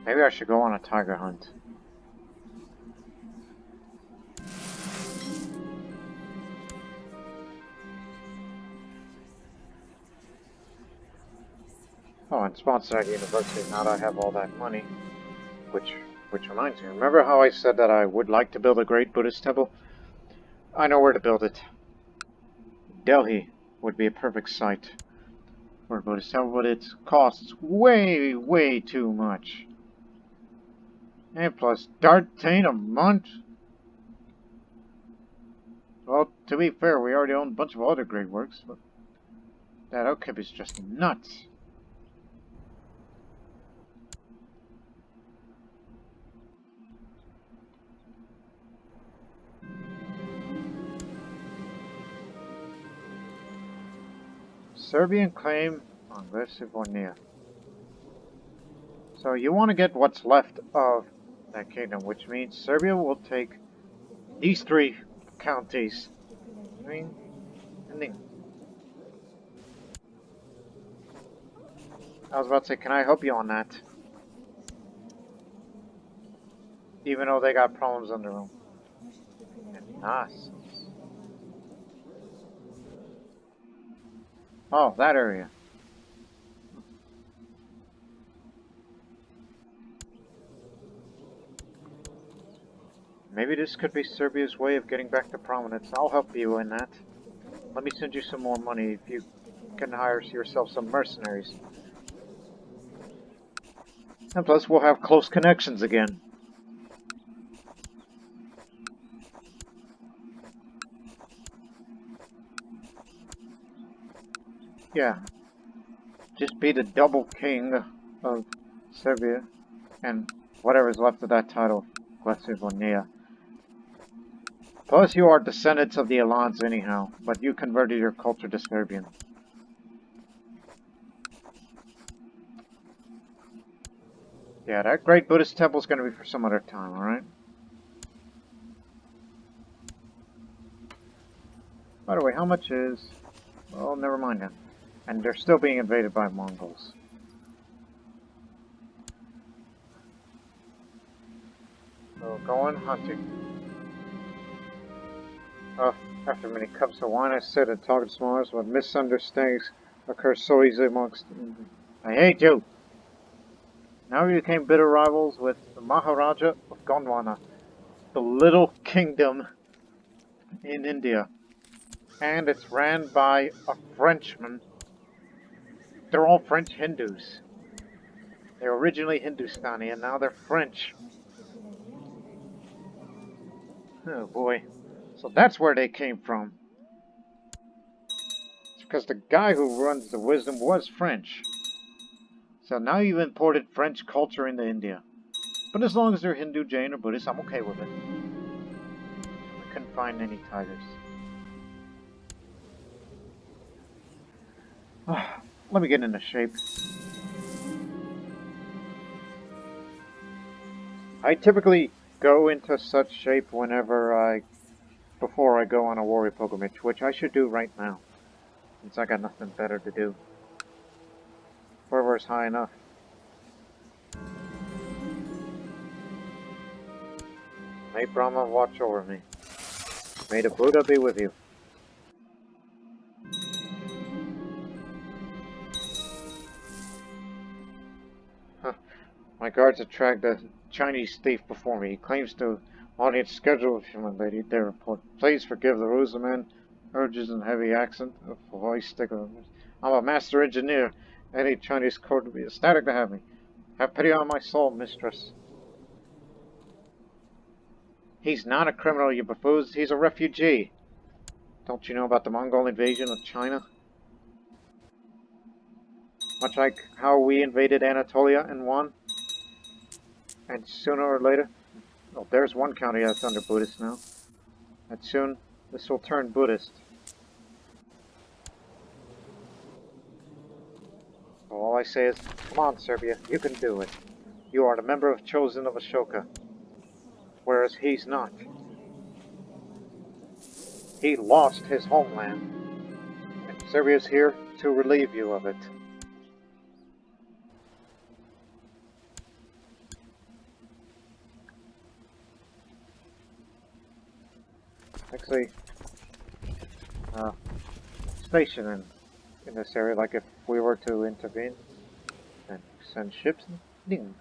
Maybe I should go on a tiger hunt. Oh, and sponsored at university, now that I have all that money. Which reminds me, remember how I said that I would like to build a great Buddhist temple? I know where to build it. Delhi would be a perfect site for a Buddhist temple, but it costs way, way too much. And plus, 13 a month? Well, to be fair, we already own a bunch of other great works, but that outkeep is just nuts. Serbian claim on Invading. So you want to get what's left of that kingdom, which means Serbia will take these three counties. I was about to say, can I help you on that? Even though they got problems on their own. Nice. Oh, that area. Maybe this could be Serbia's way of getting back to prominence. I'll help you in that. Let me send you some more money if you can hire yourself some mercenaries. And plus, we'll have close connections again. Yeah. Just be the double king of Serbia and whatever's left of that title, Glasivonia. Plus, you are descendants of the Alans anyhow, but you converted your culture to Serbian. Yeah, that great Buddhist temple's gonna be for some other time, alright? By the way, how much is... Well, never mind then. And they're still being invaded by Mongols. So, go on hunting. After many cups of wine, I sit and talk to smallers, but misunderstandings occur so easily amongst... I hate you! Now we became bitter rivals with the Maharaja of Gondwana, the little kingdom in India. And it's ran by a Frenchman. They're all French Hindus. They're originally Hindustani, and now they're French. Oh boy. So that's where they came from. It's because the guy who runs the wisdom was French. So now you've imported French culture into India. But as long as they're Hindu, Jain, or Buddhist, I'm okay with it. I couldn't find any tigers. Let me get into shape. I typically go into such shape before I go on a warrior pilgrimage, which I should do right now, since I got nothing better to do. Fervor's high enough. May Brahma watch over me. May the Buddha be with you. My guards attract a Chinese thief before me. He claims to Audience scheduled, human lady. They report. Please forgive the ruse the man urges in heavy accent. A voice sticker. I'm a master engineer. Any Chinese code would be ecstatic to have me. Have pity on my soul, mistress. He's not a criminal, you buffoons. He's a refugee. Don't you know about the Mongol invasion of China? Much like how we invaded Anatolia and won. And sooner or later... Oh, there's one county that's under Buddhist now. And soon, this will turn Buddhist. So all I say is, come on, Serbia, you can do it. You are a member of Chosen of Ashoka. Whereas he's not. He lost his homeland. And Serbia's here to relieve you of it. Actually, station in this area, like if we were to intervene and send ships, ding.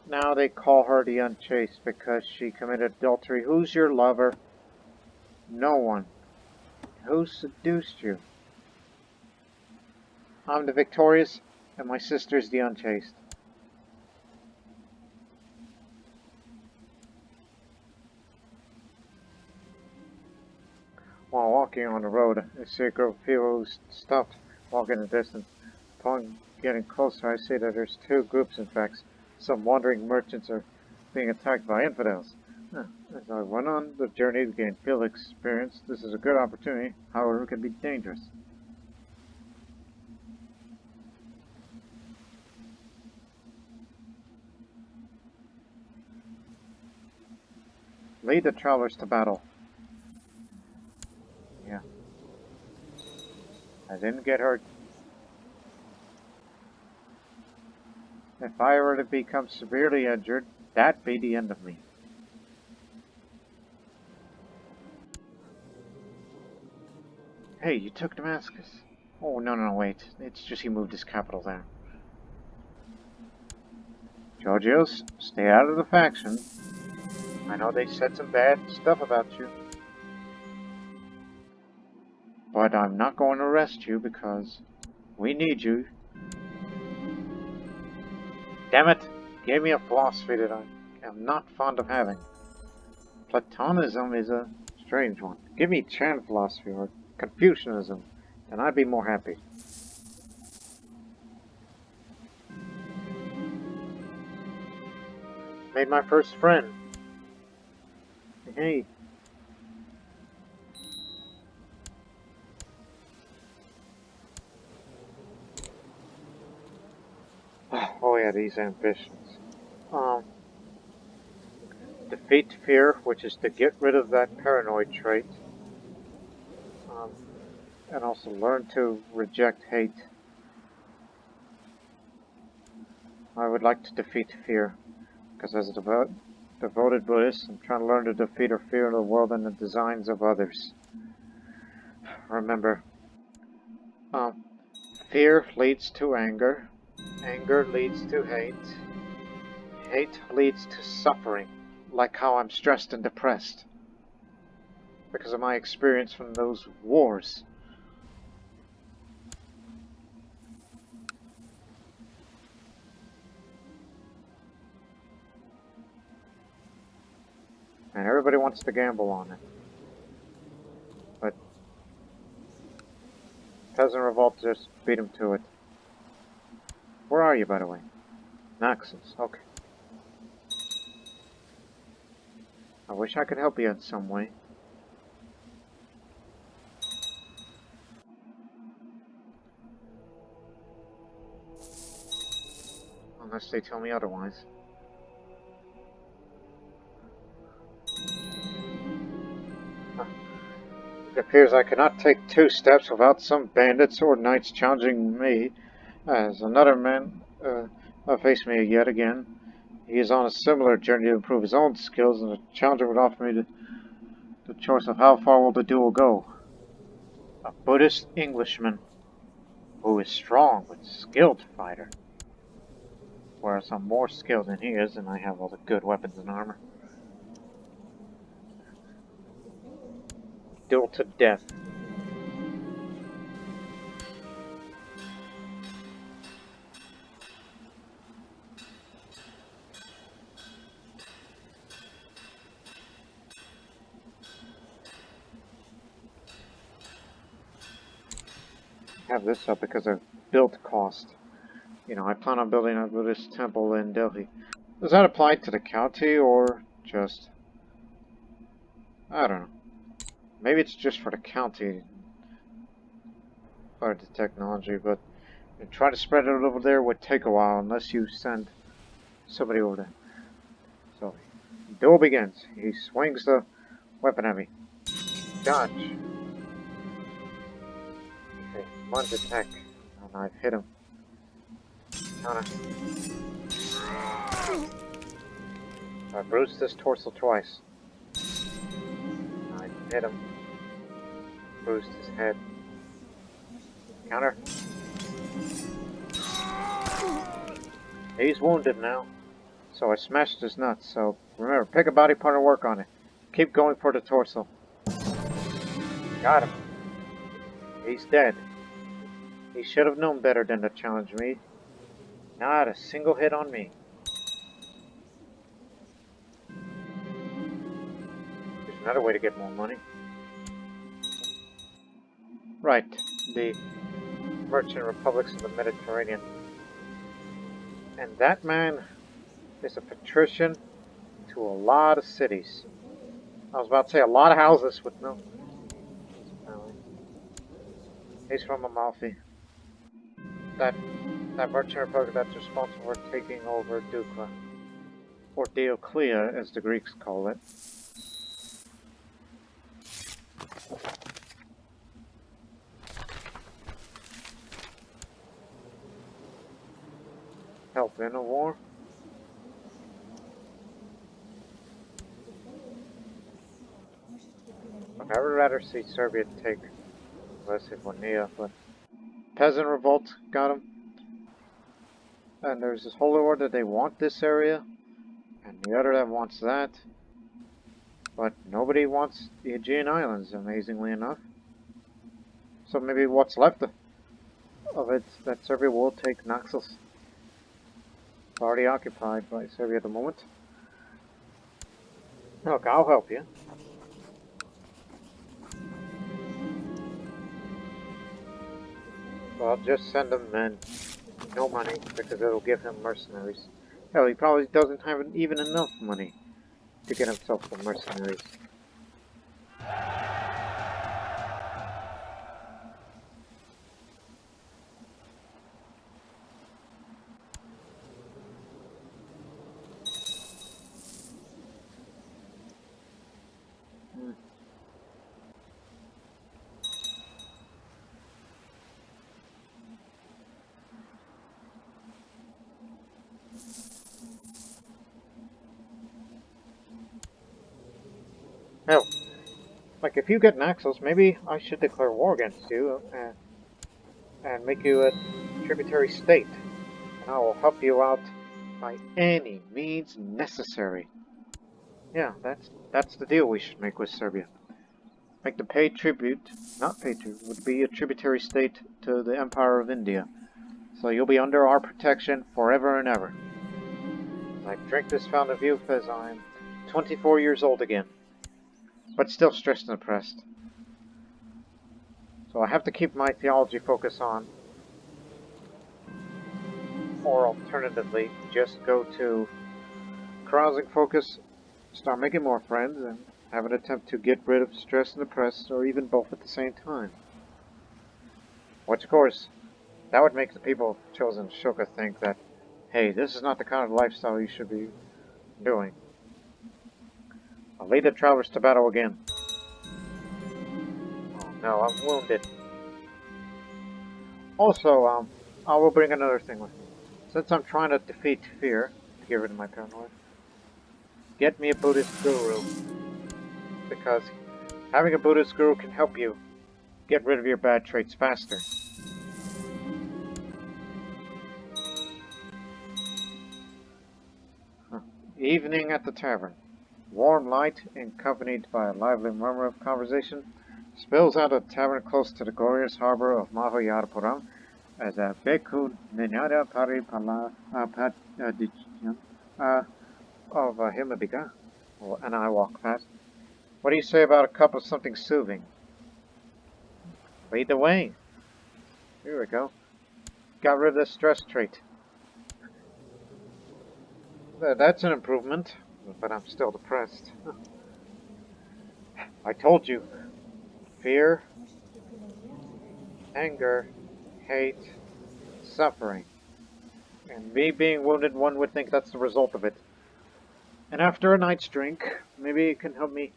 Now they call her the Unchaste because she committed adultery. Who's your lover? No one. Who seduced you? I'm the victorious, and my sister's the Unchaste. While walking on the road, I see a group of people who stopped walking the distance. Upon getting closer, I see that there's two groups, in fact. Some wandering merchants are being attacked by infidels. As I went on the journey to gain field experience, this is a good opportunity, however it can be dangerous. Lead the travelers to battle. Yeah. I didn't get hurt. If I were to become severely injured, that'd be the end of me. Hey, you took Damascus. Oh, no, wait. It's just he moved his capital there. Georgios, stay out of the faction. I know they said some bad stuff about you. But I'm not going to arrest you because we need you. Damn it! Gave me a philosophy that I am not fond of having. Platonism is a strange one. Give me Chan philosophy or Confucianism, and I'd be more happy. Made my first friend. Hey. Oh yeah, these ambitions. Defeat fear, which is to get rid of that paranoid trait. And also learn to reject hate. I would like to defeat fear, because as a devoted Buddhist, I'm trying to learn to defeat or fear the world and the designs of others. Remember, fear leads to anger, anger leads to hate, hate leads to suffering, like how I'm stressed and depressed, because of my experience from those wars. And everybody wants to gamble on it. But Peasant Revolt just beat him to it. Where are you, by the way? Naxos, okay. I wish I could help you in some way. Unless they tell me otherwise. appears I cannot take 2 steps without some bandits or knights challenging me, as another man faced me yet again. He is on a similar journey to improve his own skills, and the challenger would offer me the choice of how far will the duel go. A Buddhist Englishman who is strong but skilled fighter, whereas I'm more skilled than he is, and I have all the good weapons and armor. Duel to death. I have this up because of build cost. You know, I plan on building a Buddhist temple in Delhi. Does that apply to the county or just... I don't know. Maybe it's just for the county part of the technology, but try to spread it over there would take a while unless you send somebody over there. So, duel begins. He swings the weapon at me. Dodge. Okay, lunge attack. And I've hit him. Counter. I bruised his torso twice. I hit him. Bruised his head. Counter. He's wounded now. So I smashed his nuts. So remember, pick a body part and work on it. Keep going for the torso. Got him. He's dead. He should have known better than to challenge me. Not a single hit on me. There's another way to get more money. Right, the merchant republics of the Mediterranean. And that man is a patrician to a lot of cities. I was about to say a lot of houses with no... He's from Amalfi. That merchant republic that's responsible for taking over Dukla. Or Dioclea, as the Greeks call it. Help in a war? Look, I would rather see Serbia take Macedonia, but peasant revolt got him. And there's this Holy Order, they want this area, and the other that wants that. But nobody wants the Aegean Islands, amazingly enough. So maybe what's left of it, that Serbia will take Naxos. It's already occupied by Serbia at the moment. Look, I'll help you. So I'll just send him men. No money, because it'll give him mercenaries. Hell, he probably doesn't have even enough money to get himself some mercenaries. Hell, like if you get Naxos, maybe I should declare war against you and make you a tributary state, and I will help you out by any means necessary. Yeah, that's the deal we should make with Serbia. Make them pay tribute, not pay tribute, would be a tributary state to the Empire of India. So you'll be under our protection forever and ever. I drink this fountain of youth as I'm 24 years old again, but still stressed and oppressed. So I have to keep my theology focus on, or alternatively, just go to carousing focus, start making more friends, and have an attempt to get rid of stress and oppressed, or even both at the same time. Which, of course, that would make the people of Chosen of Ashoka think that, hey, this is not the kind of lifestyle you should be doing. I'll lead the travelers to battle again. No, I'm wounded. Also, I will bring another thing with me. Since I'm trying to defeat fear, to get rid of my paranoia, get me a Buddhist guru. Because having a Buddhist guru can help you get rid of your bad traits faster. Evening at the tavern. Warm light, accompanied by a lively murmur of conversation, spills out of the tavern close to the glorious harbor of Mahayarapuram as a Beku Ninyada Paripala of Himabika, and I walk past. What do you say about a cup of something soothing? Lead the way. Here we go. Got rid of the stress trait. That's an improvement, but I'm still depressed. I told you. Fear, anger, hate, suffering. And me being wounded, one would think that's the result of it. And after a night's drink, maybe it can help me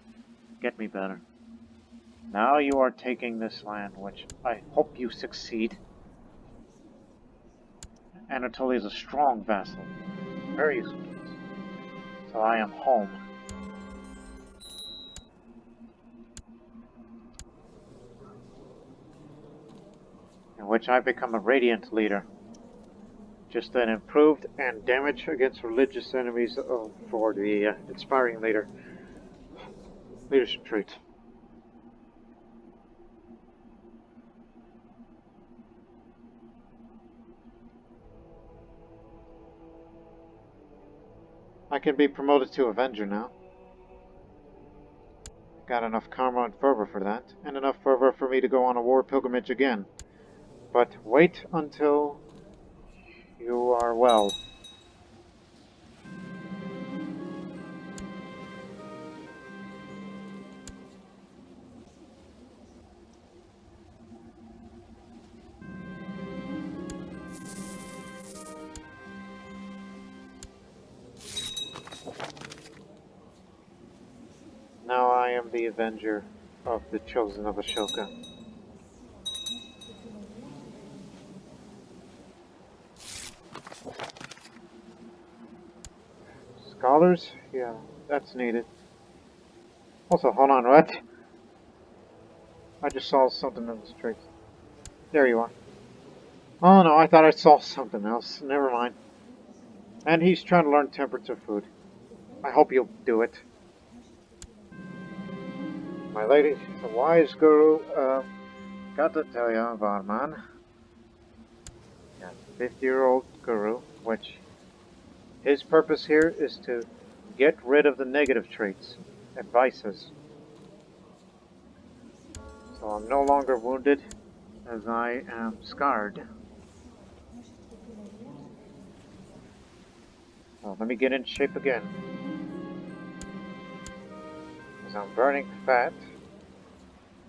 get me better. Now you are taking this land, which I hope you succeed. Anatolia is a strong vassal, very useful. So I am home. In which I become a radiant leader. Just an improved and damage against religious enemies for the inspiring leadership trait. I can be promoted to Avenger now. Got enough karma and fervor for that, and enough fervor for me to go on a war pilgrimage again. But wait until you are well. Now I am the Avenger of the Chosen of Ashoka. Scholars? Yeah, that's needed. Also, hold on, what? I just saw something in the streets. There you are. Oh no, I thought I saw something else. Never mind. And he's trying to learn temperature food. I hope you'll do it. My lady, the wise guru, got to tell you, Varman. Yeah, 50-year-old guru, which his purpose here is to get rid of the negative traits and vices. So I'm no longer wounded, as I am scarred. So let me get in shape again. As I'm burning fat,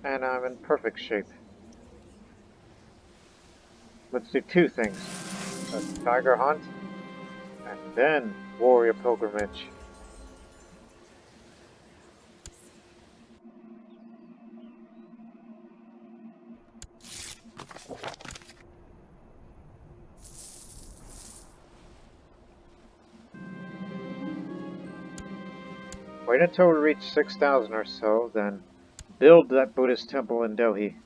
and I'm in perfect shape. Let's do two things. A tiger hunt, and then warrior pilgrimage. Wait until we reach 6,000 or so, then build that Buddhist temple in Delhi.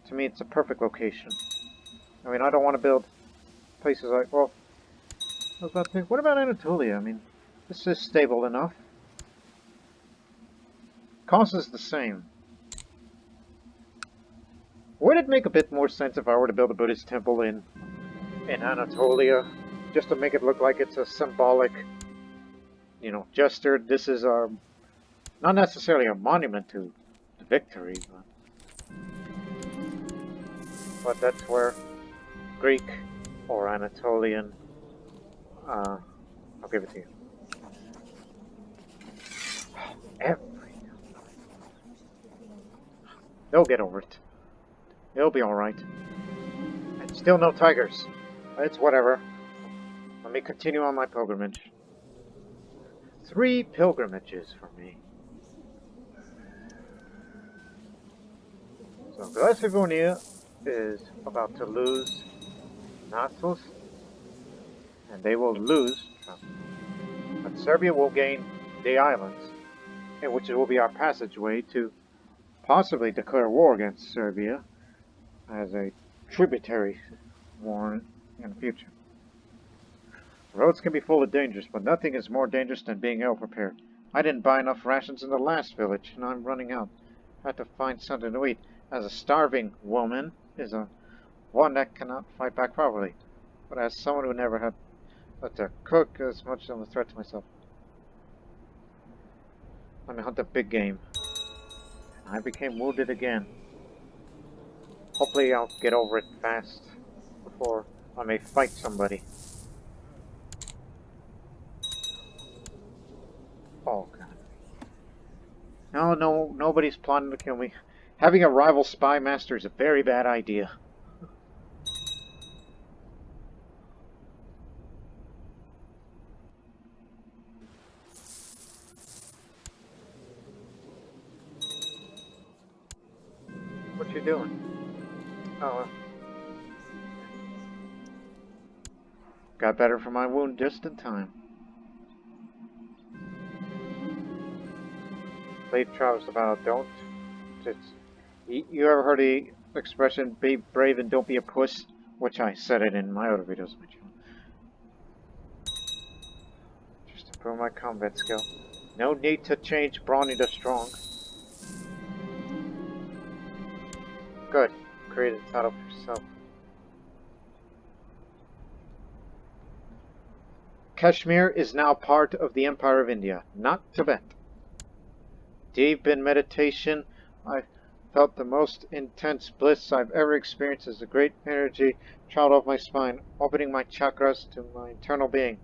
To me, it's a perfect location. I mean, I don't want to build places like, well, I was about to think, what about Anatolia? I mean, this is stable enough. Cost is the same. Would it make a bit more sense if I were to build a Buddhist temple in Anatolia? Just to make it look like it's a symbolic, gesture. This is not necessarily a monument to the victory, but that's where Greek or Anatolian, I'll give it to you. They'll get over it. It'll be alright. And still no tigers. It's whatever. Let me continue on my pilgrimage. 3 pilgrimages for me. So Glacivonia is about to lose Naxos, and they will lose Trump. But Serbia will gain the islands, which will be our passageway to possibly declare war against Serbia as a tributary war in the future. Roads can be full of dangers, but nothing is more dangerous than being ill-prepared. I didn't buy enough rations in the last village, and I'm running out. I have to find something to eat, as a starving woman is one that cannot fight back properly. But as someone who never had to cook as much of a threat to myself, let me hunt the big game. I became wounded again. Hopefully I'll get over it fast before I may fight somebody. Oh god. No, nobody's plotting to kill me. Having a rival spy master is a very bad idea. What you doing? Oh, got better from my wound just in time. Leave Travis about don't. Just, you ever heard the expression, be brave and don't be a puss? Which I said it in my other videos. Just to improve my combat skill. No need to change brawny to strong. Good. Create a title for yourself. Kashmir is now part of the Empire of India, not Tibet. Deep in meditation, I felt the most intense bliss I've ever experienced as a great energy traveled off my spine, opening my chakras to my internal being.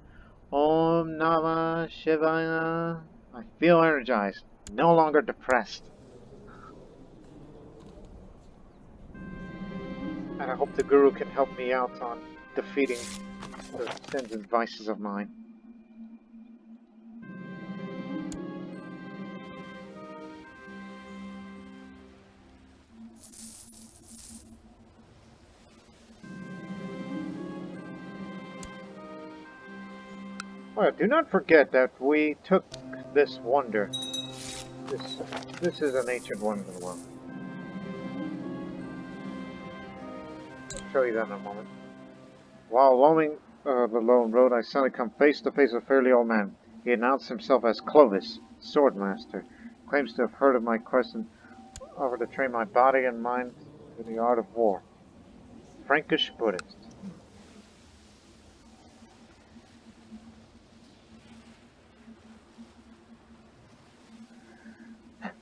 Om Namah Shivaya. I feel energized, no longer depressed. And I hope the Guru can help me out on defeating the sins and vices of mine. Well, do not forget that we took this wonder. This is an ancient wonder of the world. I'll show you that in a moment. While roaming the lone road, I suddenly come face to face with a fairly old man. He announced himself as Clovis, swordmaster. Claims to have heard of my quest and offered to train my body and mind to the art of war. Frankish Buddhist.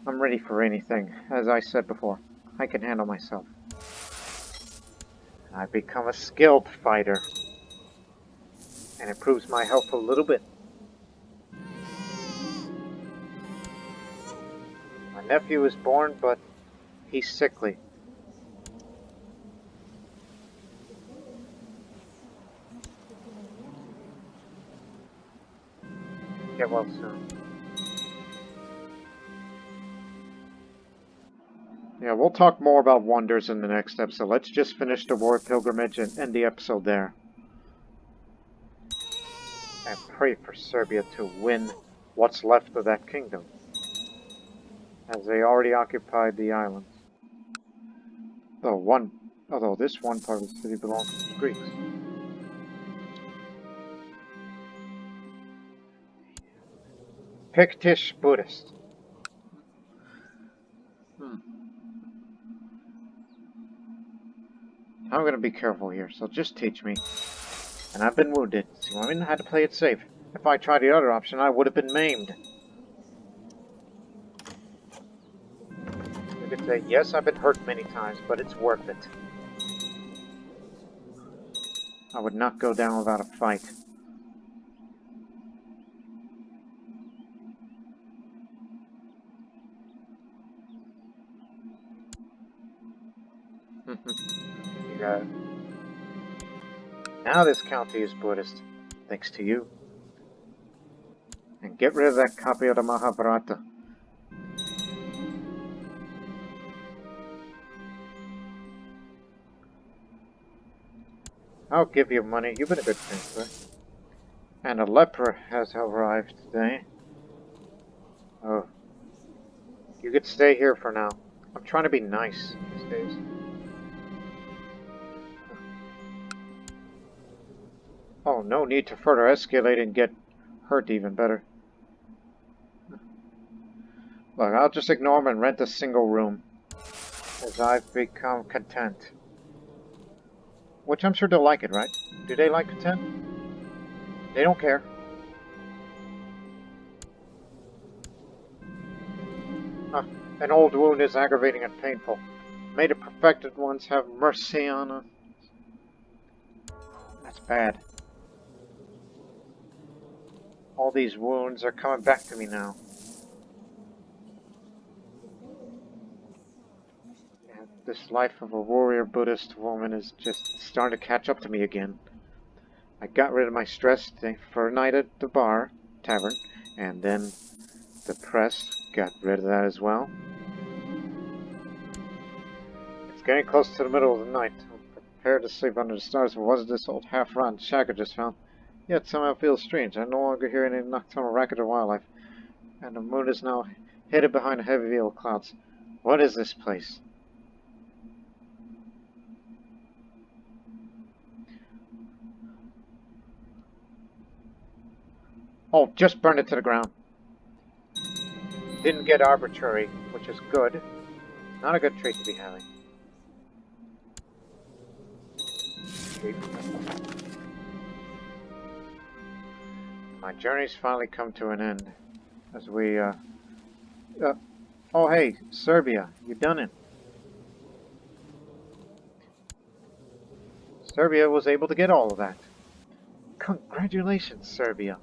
I'm ready for anything. As I said before, I can handle myself. I've become a skilled fighter. And improves my health a little bit. My nephew is born, but he's sickly. Get well soon. Yeah, we'll talk more about wonders in the next episode. Let's just finish the war pilgrimage and end the episode there. And pray for Serbia to win what's left of that kingdom, as they already occupied the islands. Although this one part of the city belongs to the Greeks. Pictish Buddhist. I'm going to be careful here, so just teach me. And I've been wounded, so I had to play it safe. If I tried the other option, I would have been maimed. You could say, yes, I've been hurt many times, but it's worth it. I would not go down without a fight. You got it. Now this county is Buddhist, thanks to you. And get rid of that copy of the Mahabharata. I'll give you money. You've been a good traveler. And a leper has arrived today. Oh. You could stay here for now. I'm trying to be nice these days. Oh, no need to further escalate and get hurt even better. Look, I'll just ignore them and rent a single room, as I've become content. Which I'm sure they'll like it, right? Do they like content? They don't care. An old wound is aggravating and painful. May the perfected ones have mercy on us. That's bad. All these wounds are coming back to me now. And this life of a warrior Buddhist woman is just starting to catch up to me again. I got rid of my stress for a night at the tavern, and then the press got rid of that as well. It's getting close to the middle of the night. I'm prepared to sleep under the stars, but was this old half-rotten shack I just found? Yet somehow it feels strange. I no longer hear any nocturnal racket or wildlife, and the moon is now hidden behind a heavy veil of clouds. What is this place? Oh, just burned it to the ground. Didn't get arbitrary, which is good. Not a good trait to be having. My journey's finally come to an end. As we, oh hey, Serbia, you done it. Serbia was able to get all of that. Congratulations, Serbia.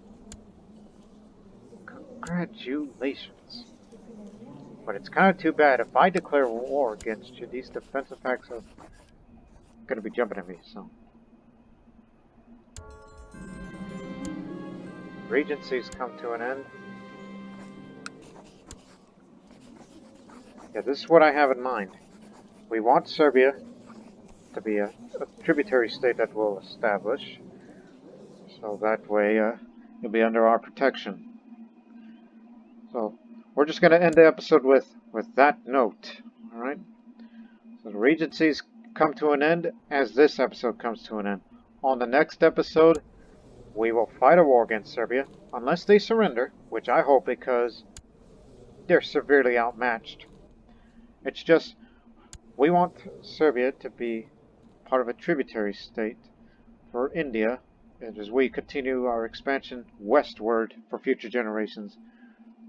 Congratulations. But it's kind of too bad. If I declare war against you, these defensive packs are going to be jumping at me, so. Regency's come to an end. Yeah, this is what I have in mind. We want Serbia to be a tributary state that we'll establish. So that way, you'll be under our protection. So, we're just going to end the episode with that note. Alright? So the Regency's come to an end as this episode comes to an end. On the next episode, we will fight a war against Serbia, unless they surrender, which I hope because they're severely outmatched. It's just, we want Serbia to be part of a tributary state for India, as we continue our expansion westward for future generations.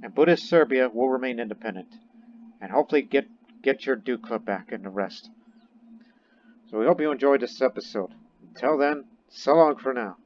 And Buddhist Serbia will remain independent, and hopefully get your Dukla back and the rest. So we hope you enjoyed this episode. Until then, so long for now.